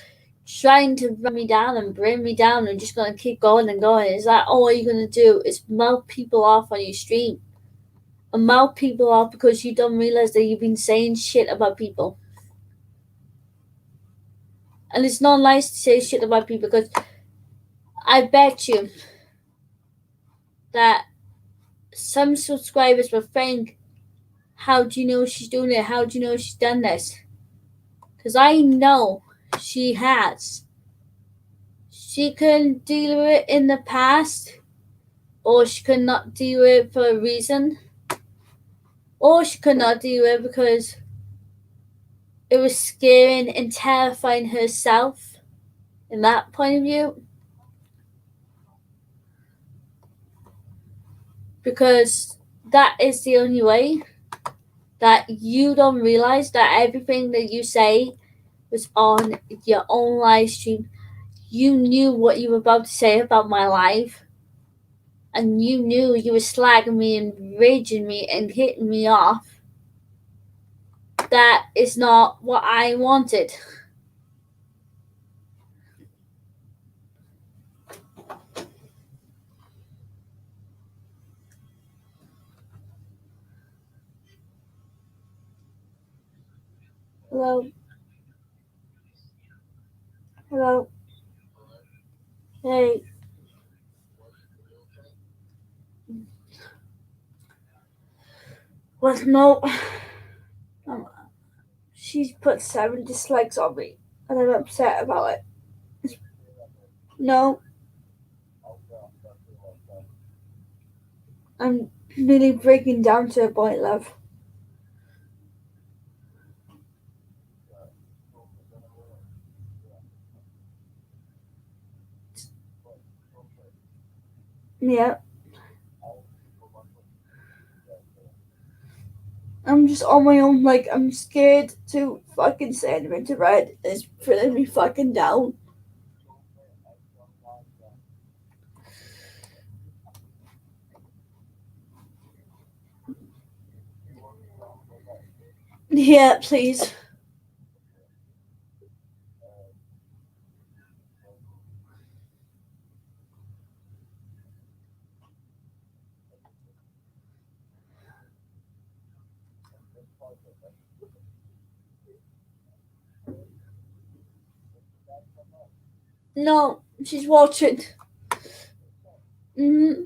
trying to run me down and bring me down and just gonna keep going and going? Is that all you're gonna do? Is mouth people off on your stream? And mouth people off because you don't realize that you've been saying shit about people. And it's not nice to say shit about people because I bet you that some subscribers will think, how do you know she's doing it? How do you know she's done this? Because I know she has. She couldn't deal with it in the past, or she could not deal with it for a reason, or she could not deal with it because it was scaring and terrifying herself in that point of view. Because that is the only way that you don't realize that everything that you say was on your own live stream. You knew what you were about to say about my life, and you knew you were slagging me and raging me and hitting me off. That is not what I wanted. Hello? Hello? Hey. Well, no. She's put 7 dislikes on me, and I'm upset about it. No. I'm nearly breaking down to a point, love. Yeah. I'm just on my own, like, I'm scared to fucking say anything to Red. It's putting me fucking down. Yeah, please. No, she's watching. Mm-hmm.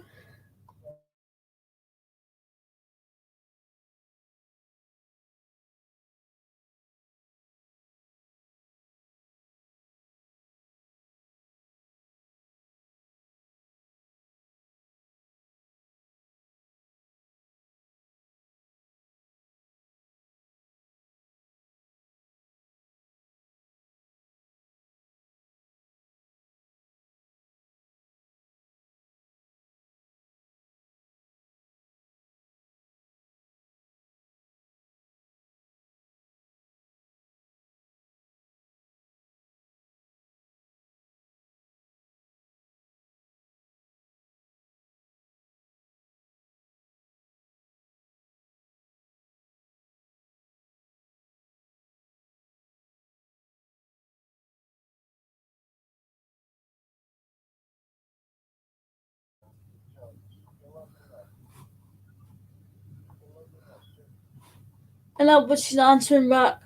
I know, but she's not answering back.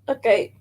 Okay.